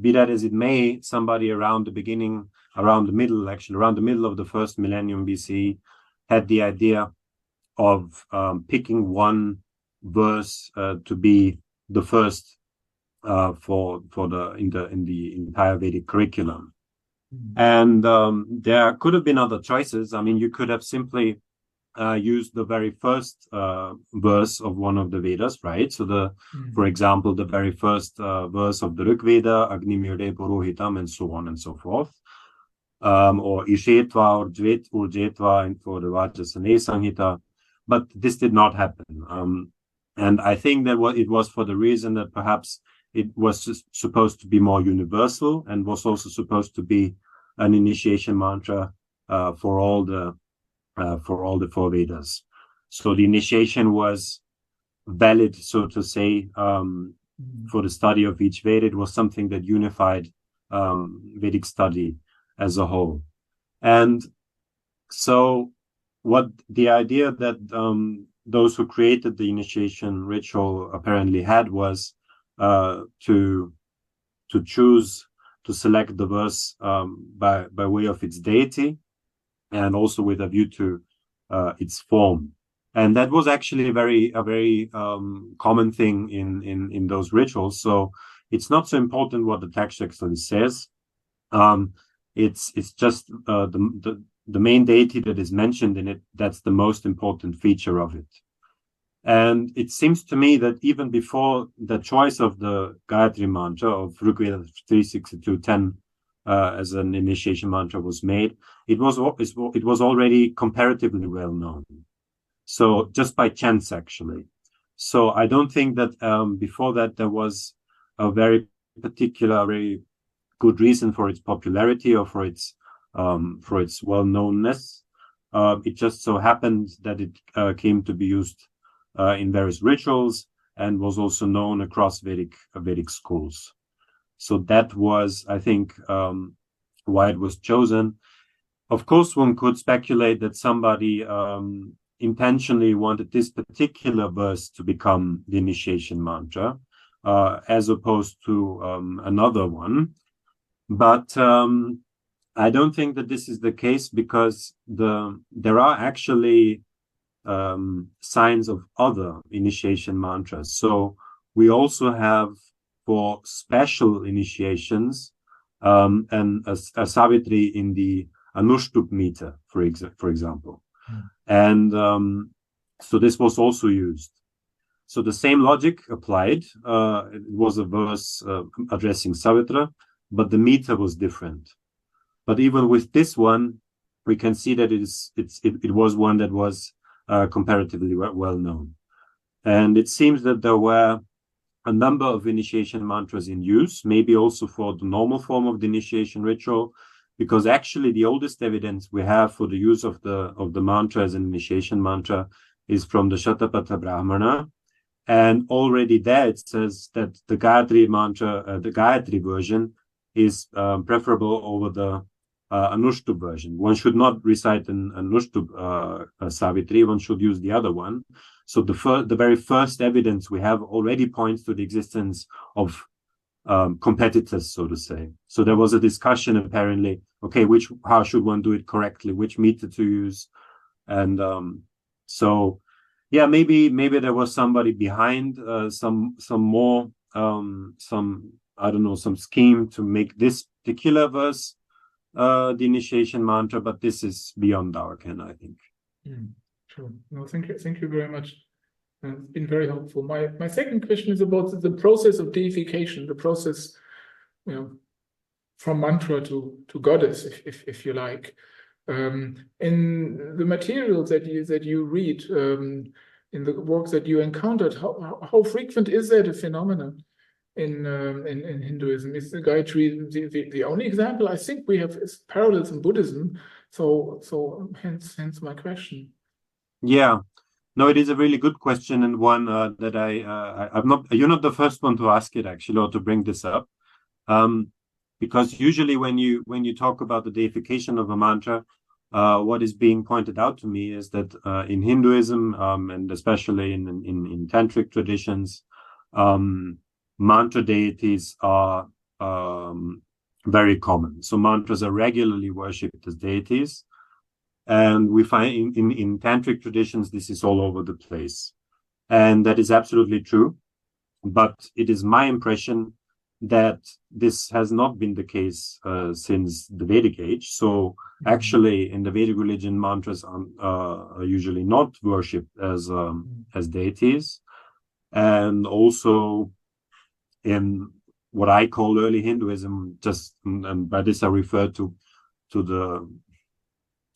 be that as it may, somebody around the middle of the first millennium BCE had the idea of picking one verse to be the first in the entire Vedic curriculum. And there could have been other choices. I mean, you could have simply used the very first verse of one of the Vedas, right? So for example, the very first verse of the Ṛgveda, Agnimire Purohitam, and so on and so forth. Or Ishetva or Urjetva and for the Vajrasane Samhita. But this did not happen. And I think that it was for the reason that perhaps it was supposed to be more universal and was also supposed to be an initiation mantra for all the four Vedas. So the initiation was valid, so to say, for the study of each Veda. It was something that unified Vedic study as a whole. And so what the idea that those who created the initiation ritual apparently had was to choose to select the verse by way of its deity, and also with a view to its form. And that was actually a very common thing in those rituals. So it's not so important what the text actually says. It's just the main deity that is mentioned in it. That's the most important feature of it. And it seems to me that even before the choice of the Gāyatrī mantra of Ṛgveda III 62:10 as an initiation mantra was made, it was already comparatively well known. So just by chance, actually. So I don't think that before that there was a very particular, very good reason for its popularity or for its well-knownness. It just so happened that it came to be used in various rituals and was also known across Vedic schools. So that was, I think, why it was chosen. Of course, one could speculate that somebody intentionally wanted this particular verse to become the initiation mantra, as opposed to another one. But I don't think that this is the case, because there are actually signs of other initiation mantras. So we also have, for special initiations, and a Sāvitrī in the Anushtup meter, for example. And so this was also used. So the same logic applied. It was a verse addressing Sāvitra, but the meter was different. But even with this one, we can see that it was one that was comparatively well known. And it seems that there were a number of initiation mantras in use, maybe also for the normal form of the initiation ritual, because actually the oldest evidence we have for the use of the mantra as an initiation mantra is from the Shatapatha Brahmana. And already there it says that the Gāyatrī mantra, the Gāyatrī version, is preferable over the Anushtup version. One should not recite an Anushtup Sāvitrī, one should use the other one. So the very first evidence we have already points to the existence of competitors, so to say. So there was a discussion apparently, okay, how should one do it correctly, which meter to use? And so yeah, maybe there was somebody behind some scheme to make this particular verse the initiation mantra, but this is beyond our ken, I think. Sure. No, thank you very much. It's been very helpful. My second question is about the process of deification, the process, from mantra to goddess, if you like. In the materials that you read, in the works that you encountered, how frequent is that a phenomenon in Hinduism? Is the Gāyatrī the only example? I think we have parallels in Buddhism. So hence my question. Yeah, no, it is a really good question, and one that you're not the first one to ask it, actually, or to bring this up, because usually when you talk about the deification of a mantra, what is being pointed out to me is that in Hinduism, and especially in tantric traditions, mantra deities are very common. So mantras are regularly worshipped as deities. And we find in tantric traditions, this is all over the place. And that is absolutely true. But it is my impression that this has not been the case since the Vedic age. So actually, in the Vedic religion, mantras are usually not worshipped as deities. And also in what I call early Hinduism, and by this I refer to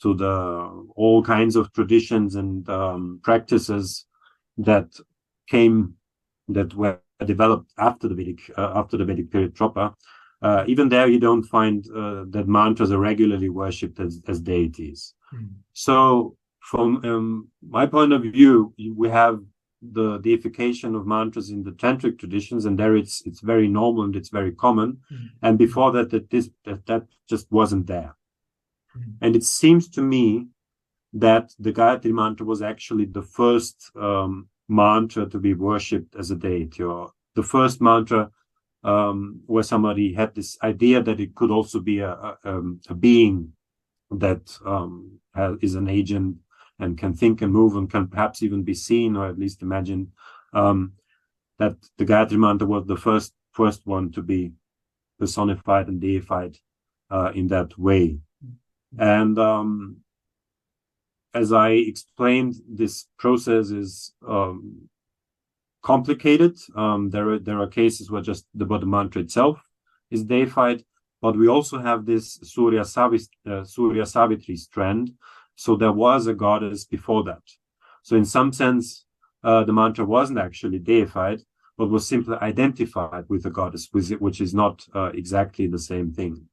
the all kinds of traditions and practices that were developed after the Vedic period proper. Even there, you don't find that mantras are regularly worshipped as deities. So, from my point of view, we have the deification of mantras in the tantric traditions, and there it's very normal and it's very common. And before that just wasn't there. And it seems to me that the Gāyatrī mantra was actually the first mantra to be worshipped as a deity, or the first mantra where somebody had this idea that it could also be a being that is an agent and can think and move and can perhaps even be seen, or at least imagine, that the Gāyatrī mantra was the first one to be personified and deified in that way. And as I explained, this process is complicated. There are cases where just the mantra itself is deified, but we also have this Surya Sāvitrī strand. So there was a goddess before that. So in some sense, the mantra wasn't actually deified, but was simply identified with a goddess, which is not exactly the same thing.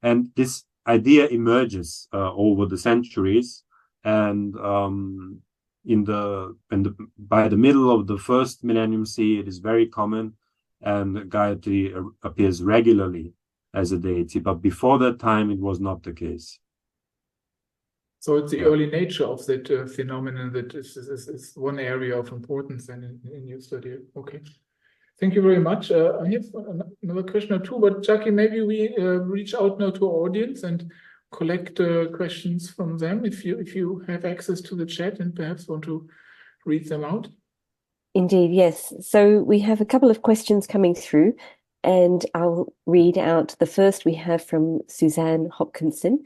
And this idea emerges over the centuries, and by the middle of the first millennium CE, it is very common, and Gāyatrī appears regularly as a deity. But before that time, it was not the case. So it's the early nature of that phenomenon that is one area of importance in your study. Okay. Thank you very much. I have another question or two, but Jackie, maybe we reach out now to our audience and collect questions from them if you have access to the chat and perhaps want to read them out. Indeed, yes. So we have a couple of questions coming through, and I'll read out the first we have from Suzanne Hopkinson.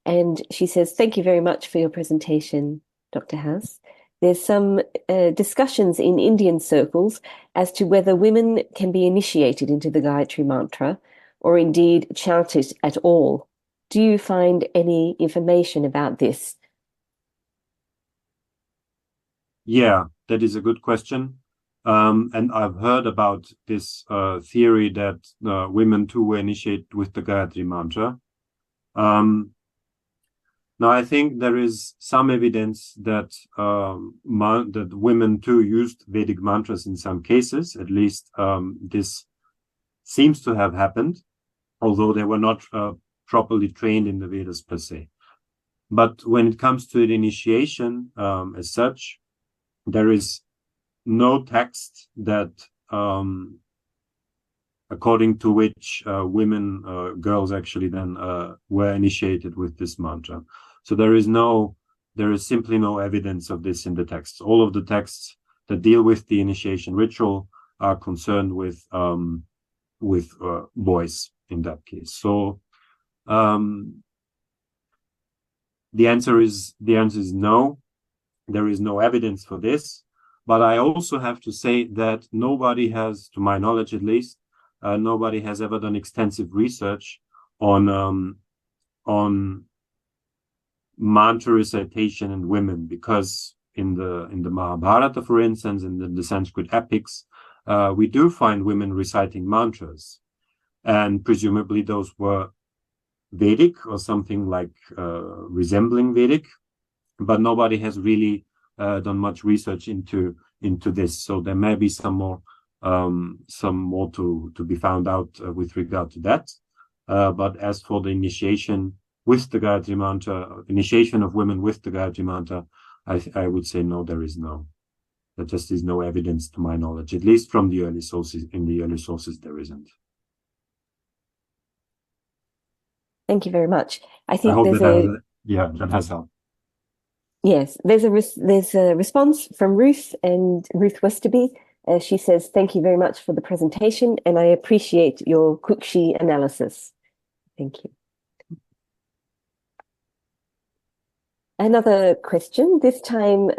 And she says, thank you very much for your presentation, Dr. Haas. There's some discussions in Indian circles as to whether women can be initiated into the Gāyatrī mantra or indeed chant it at all. Do you find any information about this? Yeah, that is a good question. And I've heard about this theory that women too were initiated with the Gāyatrī mantra. Now, I think there is some evidence that that women too used Vedic mantras in some cases. At least this seems to have happened, although they were not properly trained in the Vedas per se. But when it comes to the initiation as such, there is no text that, according to which girls actually then were initiated with this mantra. So there is simply no evidence of this in the texts. All of the texts that deal with the initiation ritual are concerned with boys in that case. So the answer is no. There is no evidence for this. But I also have to say that nobody has, to my knowledge at least, nobody has ever done extensive research on mantra recitation in women, because in the Mahabharata, for instance, in the Sanskrit epics, we do find women reciting mantras, and presumably those were Vedic or something like resembling Vedic, but nobody has really done much research into this. So there may be some more to be found out with regard to that. But as for the initiation with the Gāyatrī mantra, initiation of women with the Gāyatrī mantra, I would say no, there is no. There just is no evidence to my knowledge, at least from the early sources. In the early sources, there isn't. Thank you very much. I think that has helped. Yes, there's a response from Ruth Westerby. She says, thank you very much for the presentation, and I appreciate your Kukshi analysis. Thank you. Another question, this time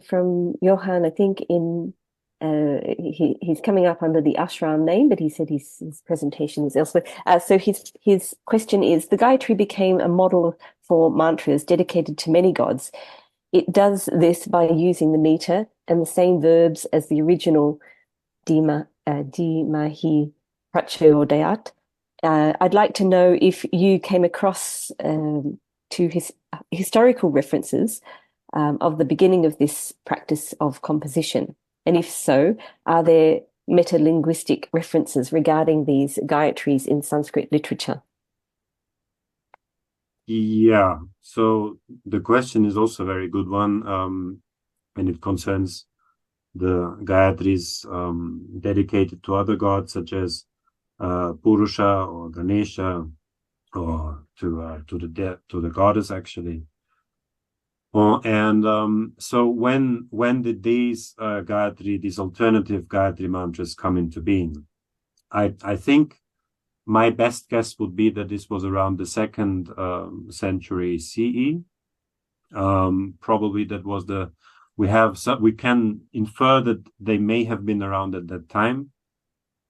from Johan, I think he's coming up under the ashram name, but he said his presentation is elsewhere. So his question is, the Gāyatrī became a model for mantras dedicated to many gods. It does this by using the meter and the same verbs as the original Dhimahi Prachodayat. I'd like to know if you came across to his historical references of the beginning of this practice of composition. And if so, are there metalinguistic references regarding these Gayatris in Sanskrit literature? Yeah, so the question is also a very good one, and it concerns the Gayatris dedicated to other gods such as Purusha or Ganesha, or to the goddess actually. So when did these these alternative Gayatri mantras come into being? I think my best guess would be that this was around the 2nd century CE. Probably that was we can infer that they may have been around at that time,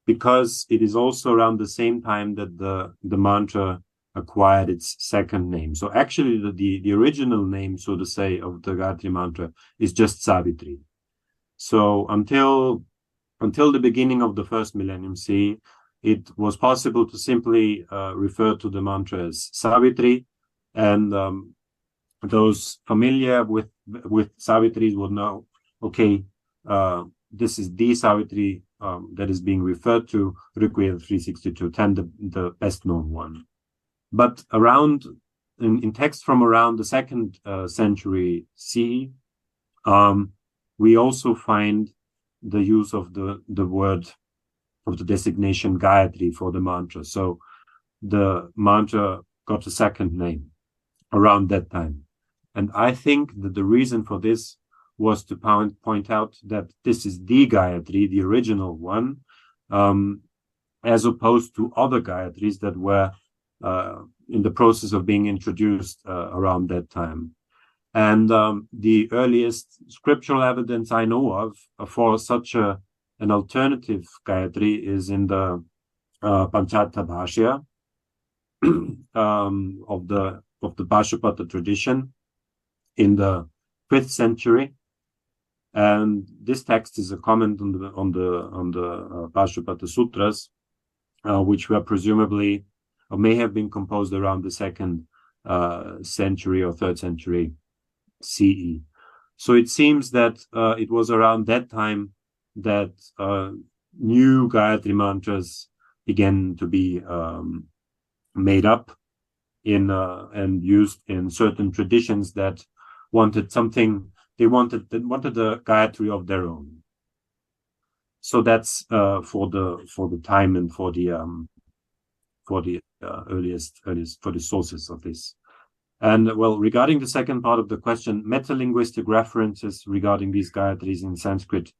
because it is also around the same time that the mantra acquired its 2nd name. So actually the original name, so to say, of the Gāyatrī mantra is just Sāvitrī. So until the beginning of the 1st millennium CE, it was possible to simply refer to the mantra as Sāvitrī, and those familiar with Sāvitrī would know, okay, this is the Sāvitrī that is being referred to, Ṛgveda 3:62, the best known one. But around in text from around the 2nd century CE, we also find the use of the word of the designation Gāyatrī for the mantra. So the mantra got a second name around that time. And I think that the reason for this was to point out that this is the Gāyatrī, the original one, as opposed to other Gāyatrīs that were in the process of being introduced around that time. And the earliest scriptural evidence I know of for such an alternative Gāyatrī is in the Pañcātta Bhāṣya of the Pāṣupata tradition in the 5th century. And this text is a comment on the Pāṣupata Sutras, which were presumably or may have been composed around the 2nd century or 3rd century CE. So it seems that it was around that time that new Gayatri mantras began to be made up in and used in certain traditions that wanted something. They wanted a Gayatri of their own. So that's for the time and for the earliest for the sources of this. And well, regarding the second part of the question, metalinguistic references regarding these Gayatris in Sanskrit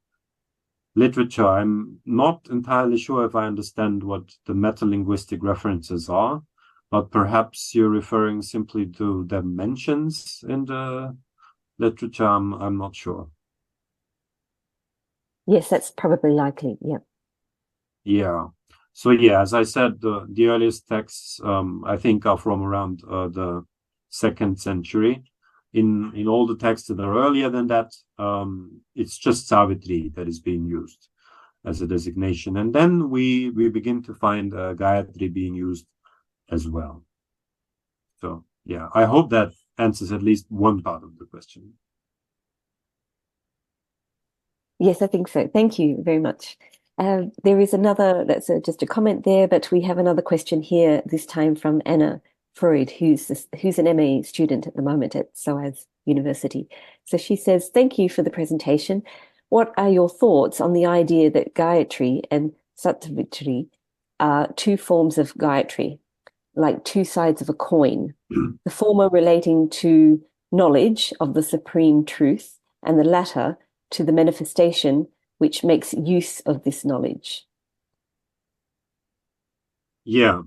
literature, I'm not entirely sure if I understand what the metalinguistic references are, but perhaps you're referring simply to the mentions in the literature. I'm not sure. Yes, that's probably likely. Yeah. Yeah. So yeah, as I said, the earliest texts I think are from around the 2nd century. In all the texts that are earlier than that, it's just Sāvitrī that is being used as a designation, and then we begin to find Gāyatrī being used as well. So yeah, I hope that answers at least one part of the question. Yes, I think so. Thank you very much. There is another, that's just a comment there, but we have another question here, this time from Anna Freud, who's an MA student at the moment at SOAS University. So she says, thank you for the presentation. What are your thoughts on the idea that Gāyatrī and Sāvitrī are two forms of Gāyatrī, like two sides of a coin, the former relating to knowledge of the supreme truth and the latter to the manifestation which makes use of this knowledge? Yeah.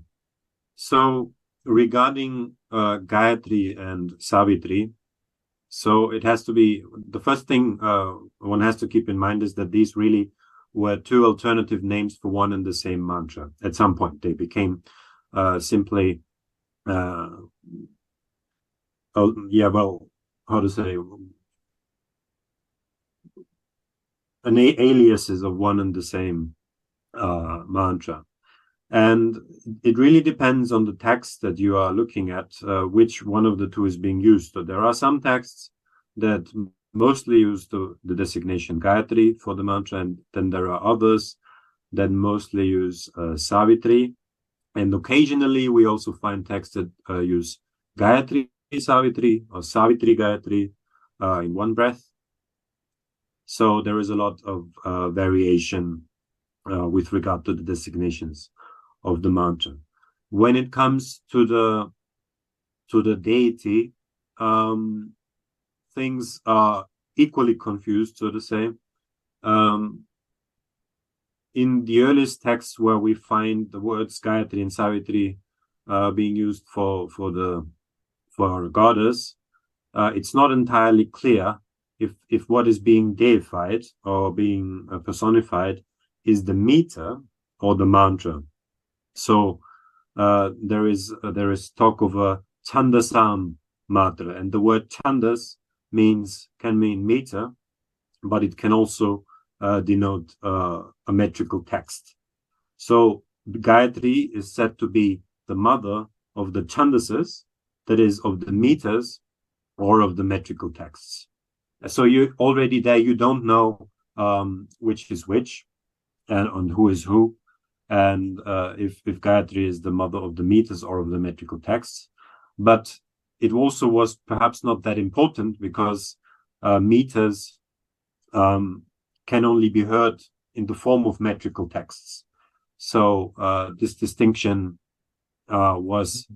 So regarding Gāyatrī and Sāvitrī, so it has to be, the first thing one has to keep in mind is that these really were two alternative names for one and the same mantra. At some point, they became simply, how to say, aliases of one and the same mantra. And it really depends on the text that you are looking at, which one of the two is being used. So there are some texts that mostly use the designation Gāyatrī for the mantra, and then there are others that mostly use Sāvitrī. And occasionally we also find texts that use Gāyatrī Sāvitrī or Sāvitrī Gāyatrī in one breath. So there is a lot of variation with regard to the designations of the mantra. When it comes to the deity, things are equally confused, so to say. In the earliest texts where we find the words Gāyatrī and Sāvitrī being used for our goddess, it's not entirely clear if what is being deified or being personified is the meter or the mantra. So there is talk of a Chandasam matra, and the word Chandas can mean meter, but it can also denote a metrical text. So Gayatri is said to be the mother of the Chandases, that is, of the meters or of the metrical texts. So you already there, you don't know which is which and who is who, and if Gayatri is the mother of the meters or of the metrical texts. But it also was perhaps not that important because meters can only be heard in the form of metrical texts. So this distinction was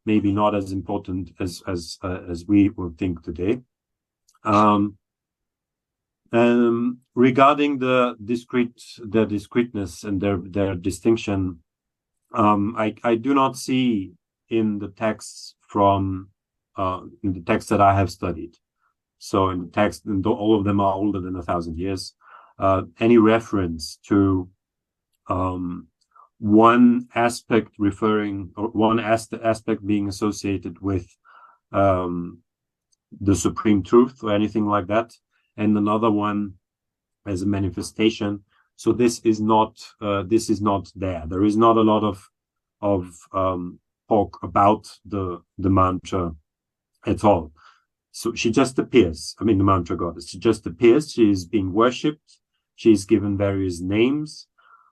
maybe not as important as we would think today. Regarding the discreteness and their distinction, I do not see in the texts from in the texts that I have studied. So in the text, and all of them are older than 1,000 years, any reference to one aspect referring, or one aspect being associated with the supreme truth or anything like that, and another one as a manifestation. So this is not there. There is not a lot of talk about the mantra at all. So she just appears. I mean, the mantra goddess. She just appears. She is being worshipped. She is given various names,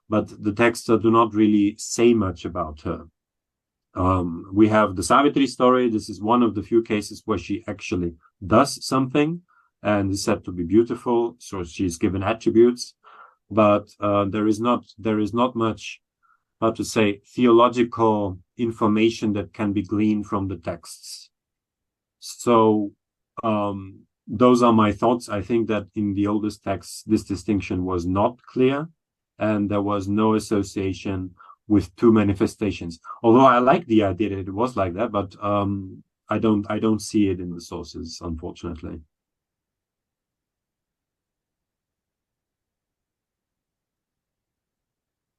but the texts do not really say much about her. We have the Sāvitrī story. This is one of the few cases where she actually does something and is said to be beautiful. So she is given attributes, but there is not much, how to say, theological information that can be gleaned from the texts. So those are my thoughts. I think that in the oldest texts, this distinction was not clear, and there was no association with two manifestations. Although I like the idea that it was like that, but I don't see it in the sources, unfortunately.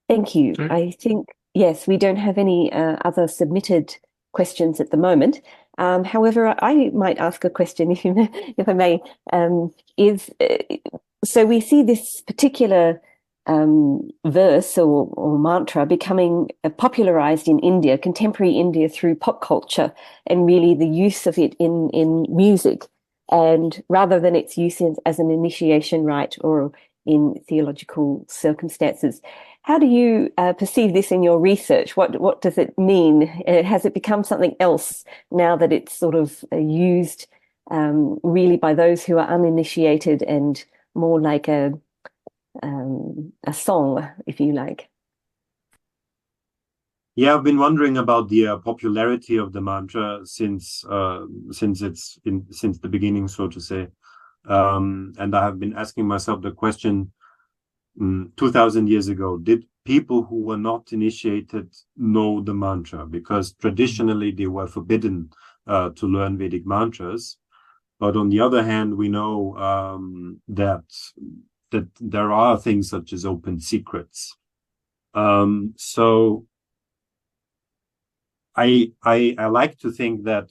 Thank you. Sure. I think, yes, we don't have any other submitted questions at the moment. However, I might ask a question, if I may. So we see this particular verse or mantra becoming popularized in India, contemporary India, through pop culture, and really the use of it in music, and rather than its use as an initiation rite or in theological circumstances. How do you perceive this in your research? What does it mean? Has it become something else now that it's sort of used really by those who are uninitiated and more like a song, if you like? Yeah, I've been wondering about the popularity of the mantra since the beginning, so to say, and I have been asking myself the question: 2,000 years ago, did people who were not initiated know the mantra? Because traditionally they were forbidden to learn Vedic mantras, but on the other hand, we know that there are things such as open secrets. So I like to think that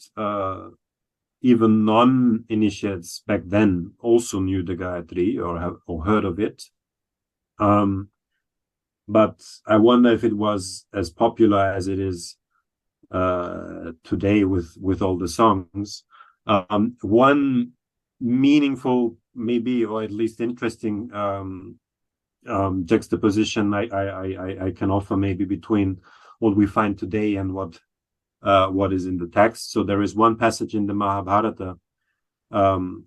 even non-initiates back then also knew the Gāyatrī or heard of it. But I wonder if it was as popular as it is today with all the songs. One meaningful, maybe, or at least interesting juxtaposition I can offer maybe between what we find today and what is in the text. So there is one passage in the Mahabharata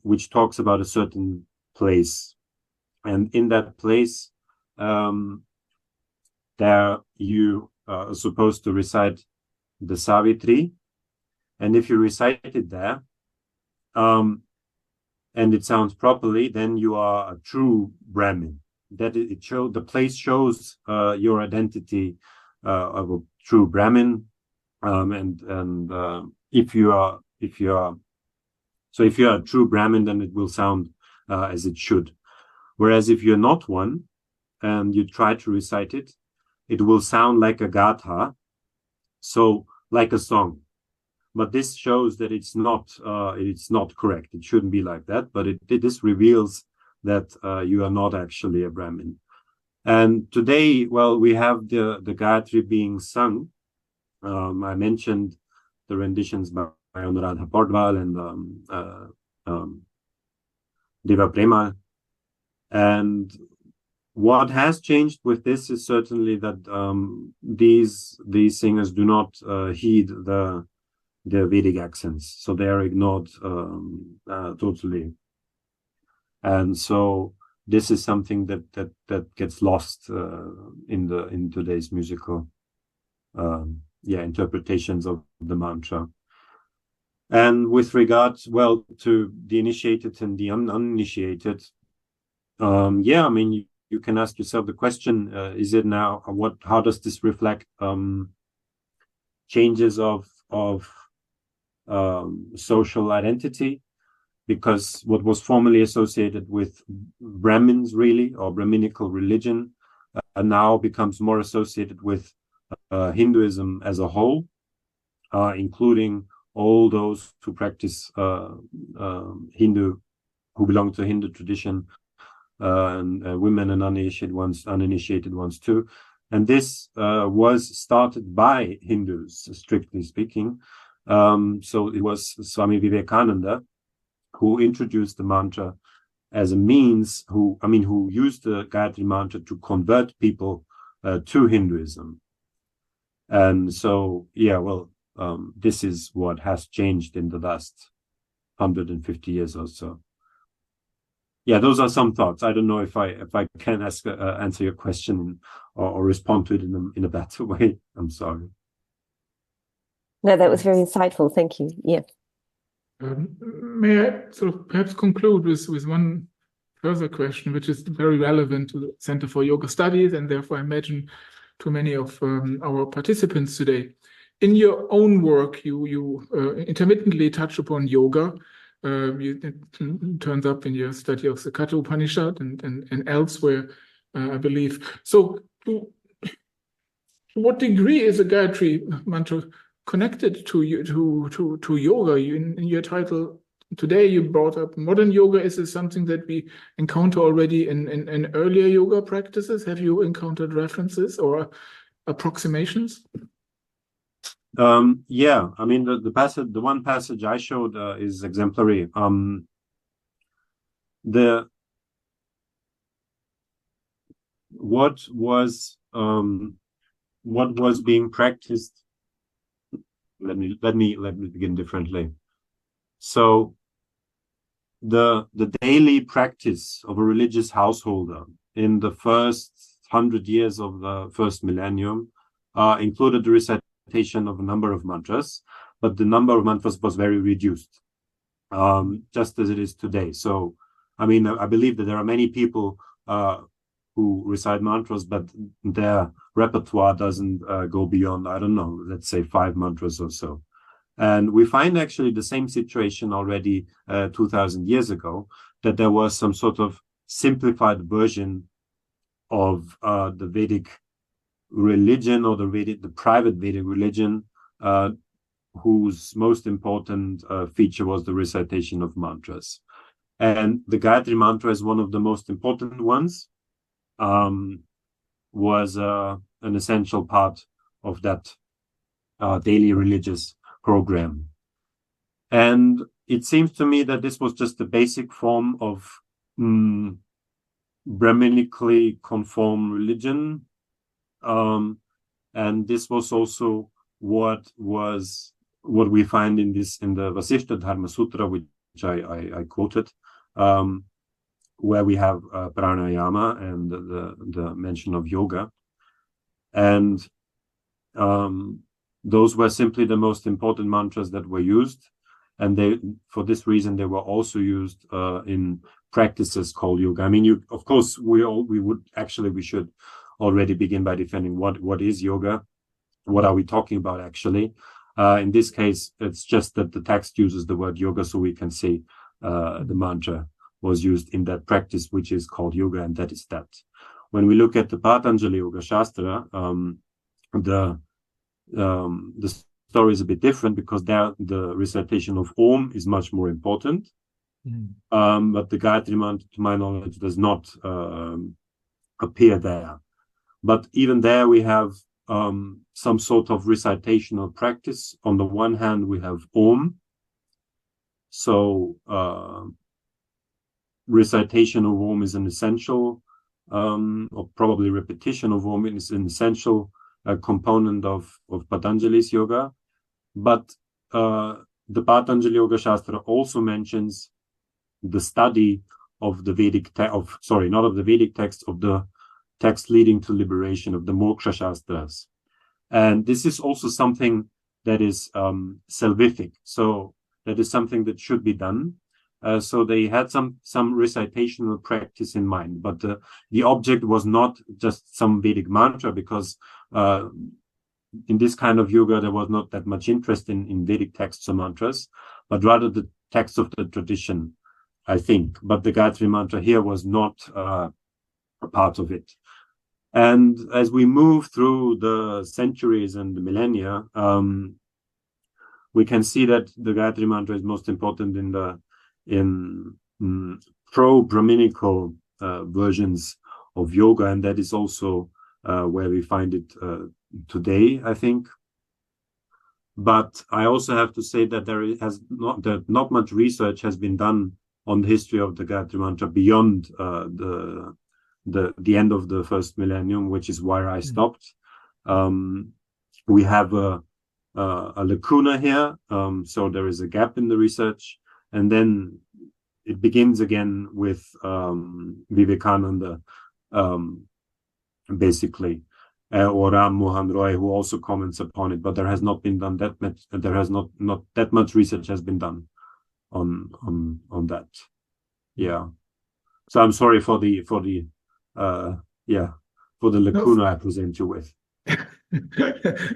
which talks about a certain place, and in that place there you are supposed to recite the Sāvitrī, and if you recite it there and it sounds properly, then you are a true Brahmin. That the place shows your identity of a true Brahmin, and if you are a true Brahmin, then it will sound as it should. Whereas if you're not one and you try to recite it, it will sound like a gatha, so like a song. But this shows that it's not correct. It shouldn't be like that. But this reveals that you are not actually a Brahmin. And today, well, we have the Gāyatrī being sung. I mentioned the renditions by Anuradha Pardwal and Deva Premal. And what has changed with this is certainly that these singers do not heed the the Vedic accents, so they are ignored totally. And so this is something that gets lost in today's musical interpretations of the mantra. And with regards, well, to the initiated and the uninitiated, I mean, you can ask yourself the question: is it now? How does this reflect changes of social identity? Because what was formerly associated with Brahmins, really, or Brahminical religion, now becomes more associated with Hinduism as a whole, including all those who practice Hindu, who belong to Hindu tradition, and women and uninitiated ones too. And this was started by Hindus, strictly speaking. So it was Swami Vivekananda who introduced the mantra as a means, who used the Gāyatrī mantra to convert people to Hinduism. And so, this is what has changed in the last 150 years or so. Yeah, those are some thoughts. I don't know if I can answer your question or respond to it in a better way. I'm sorry. No, that was very insightful. Thank you. Yeah. May I sort of perhaps conclude with one further question, which is very relevant to the Center for Yoga Studies, and therefore I imagine to many of our participants today. In your own work, you intermittently touch upon yoga. It turns up in your study of the Katha Upanishad and elsewhere, I believe. So, to what degree is the Gāyatrī mantra connected to yoga? In your title today, you brought up modern yoga. Is this something that we encounter already in earlier yoga practices? Have you encountered references or approximations? I mean, the one passage I showed is exemplary. What was being practiced? Let me begin differently. So the daily practice of a religious householder in the first 100 years of the first millennium included the recitation of a number of mantras, but the number of mantras was very reduced, just as it is today. So, I mean, I believe that there are many people who recite mantras, but their repertoire doesn't go beyond, I don't know, let's say 5 mantras or so. And we find actually the same situation already 2000 years ago, that there was some sort of simplified version of the Vedic religion, or the private Vedic religion, whose most important feature was the recitation of mantras. And the Gāyatrī mantra is one of the most important ones, was an essential part of that daily religious program. And it seems to me that this was just the basic form of Brahminically conformed religion. And this was also what we find in the Vasishtha Dharma Sutra, which I quoted, where we have pranayama and the mention of yoga. And those were simply the most important mantras that were used. And for this reason, they were also used in practices called yoga. I mean, of course, we should already begin by defining what is yoga. What are we talking about, actually? In this case, it's just that the text uses the word yoga, so we can say the mantra was used in that practice, which is called yoga, and that is that. When we look at the Patanjali Yoga Shastra, the story is a bit different, because there the recitation of Om is much more important. But the Gāyatrī mantra, to my knowledge, does not appear there. But even there, we have some sort of recitational practice. On the one hand, we have Om. So recitation of Om is an essential, or probably repetition of Om is an essential component of Patanjali's yoga. But the Patanjali Yoga Shastra also mentions the study of the Vedic not of the Vedic text, of the text leading to liberation, of the Moksha Shastras. And this is also something that is salvific. So that is something that should be done. So they had some recitational practice in mind, but the object was not just some Vedic mantra, because in this kind of yoga there was not that much interest in Vedic texts or mantras, but rather the text of the tradition, I think. But the Gāyatrī mantra here was not a part of it. And as we move through the centuries and the millennia, we can see that the Gāyatrī mantra is most important in pro-Brahminical versions of yoga, and that is also where we find it today, I think. But I also have to say that not much research has been done on the history of the Gāyatrī mantra beyond the end of the first millennium, which is where I stopped. We have a lacuna here, so there is a gap in the research, and then it begins again with Vivekananda, basically, or Ram Mohan Roy, who also comments upon it. But there has not been done that much. There has not that much research has been done on that. Yeah. So I'm sorry for the lacuna I present you with.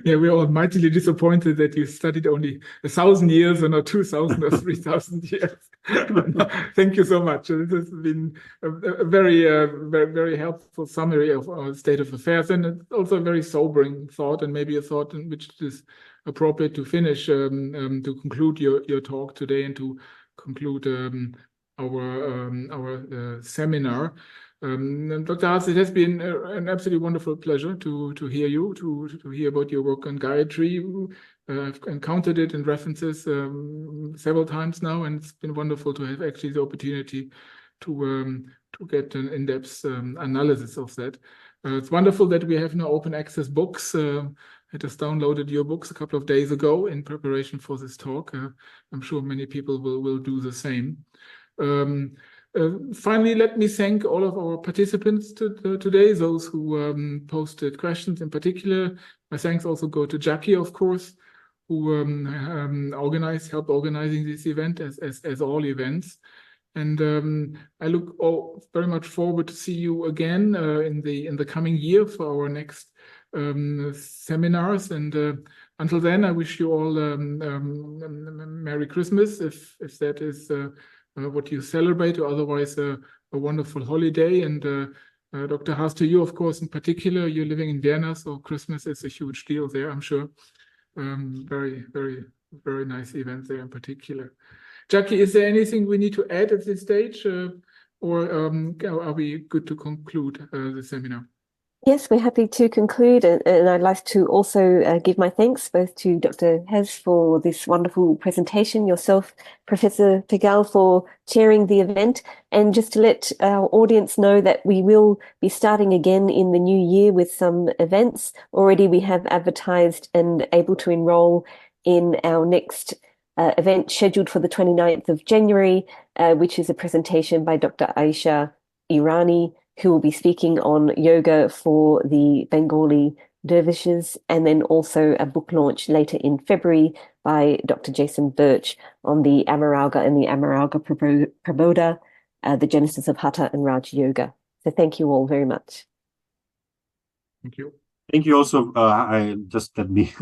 Yeah, we're all mightily disappointed that you studied only 1,000 years and not 2,000 or 3,000 years. Thank you so much. This has been a very, very helpful summary of our state of affairs, and it's also a very sobering thought, and maybe a thought in which it is appropriate to finish, to conclude your talk today and to conclude our seminar. Dr. Haas, it has been an absolutely wonderful pleasure to hear you, to hear about your work on Gāyatrī. I've encountered it in references several times now, and it's been wonderful to have actually the opportunity to get an in-depth analysis of that. It's wonderful that we have now open access books. I just downloaded your books a couple of days ago in preparation for this talk. I'm sure many people will do the same. Finally, let me thank all of our participants today, those who posted questions in particular. My thanks also go to Jackie, of course, who helped organizing this event as all events. And I look very much forward to see you again in the coming year for our next seminars. And until then, I wish you all Merry Christmas, if that is what you celebrate, or otherwise a wonderful holiday. And Dr. Haas, to you, of course, in particular, you're living in Vienna, so Christmas is a huge deal there, I'm sure. Very, very, very nice event there in particular. Jackie, is there anything we need to add at this stage, or are we good to conclude the seminar? Yes, we're happy to conclude, and I'd like to also give my thanks both to Dr. Hez for this wonderful presentation, yourself, Professor Pegal, for chairing the event, and just to let our audience know that we will be starting again in the new year with some events. Already we have advertised and able to enroll in our next event scheduled for the 29th of January, which is a presentation by Dr. Aisha Irani, who will be speaking on yoga for the Bengali dervishes, and then also a book launch later in February by Dr. Jason Birch on the Amarauga and the Amarauga Praboda, the genesis of Hatha and Raja Yoga. So thank you all very much. Thank you. Thank you also. Let me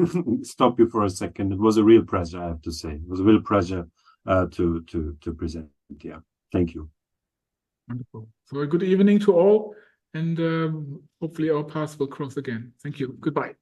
stop you for a second. It was a real pleasure, I have to say. It was a real pleasure to present. Yeah, thank you. Wonderful. So a good evening to all, and hopefully our paths will cross again. Thank you. Goodbye.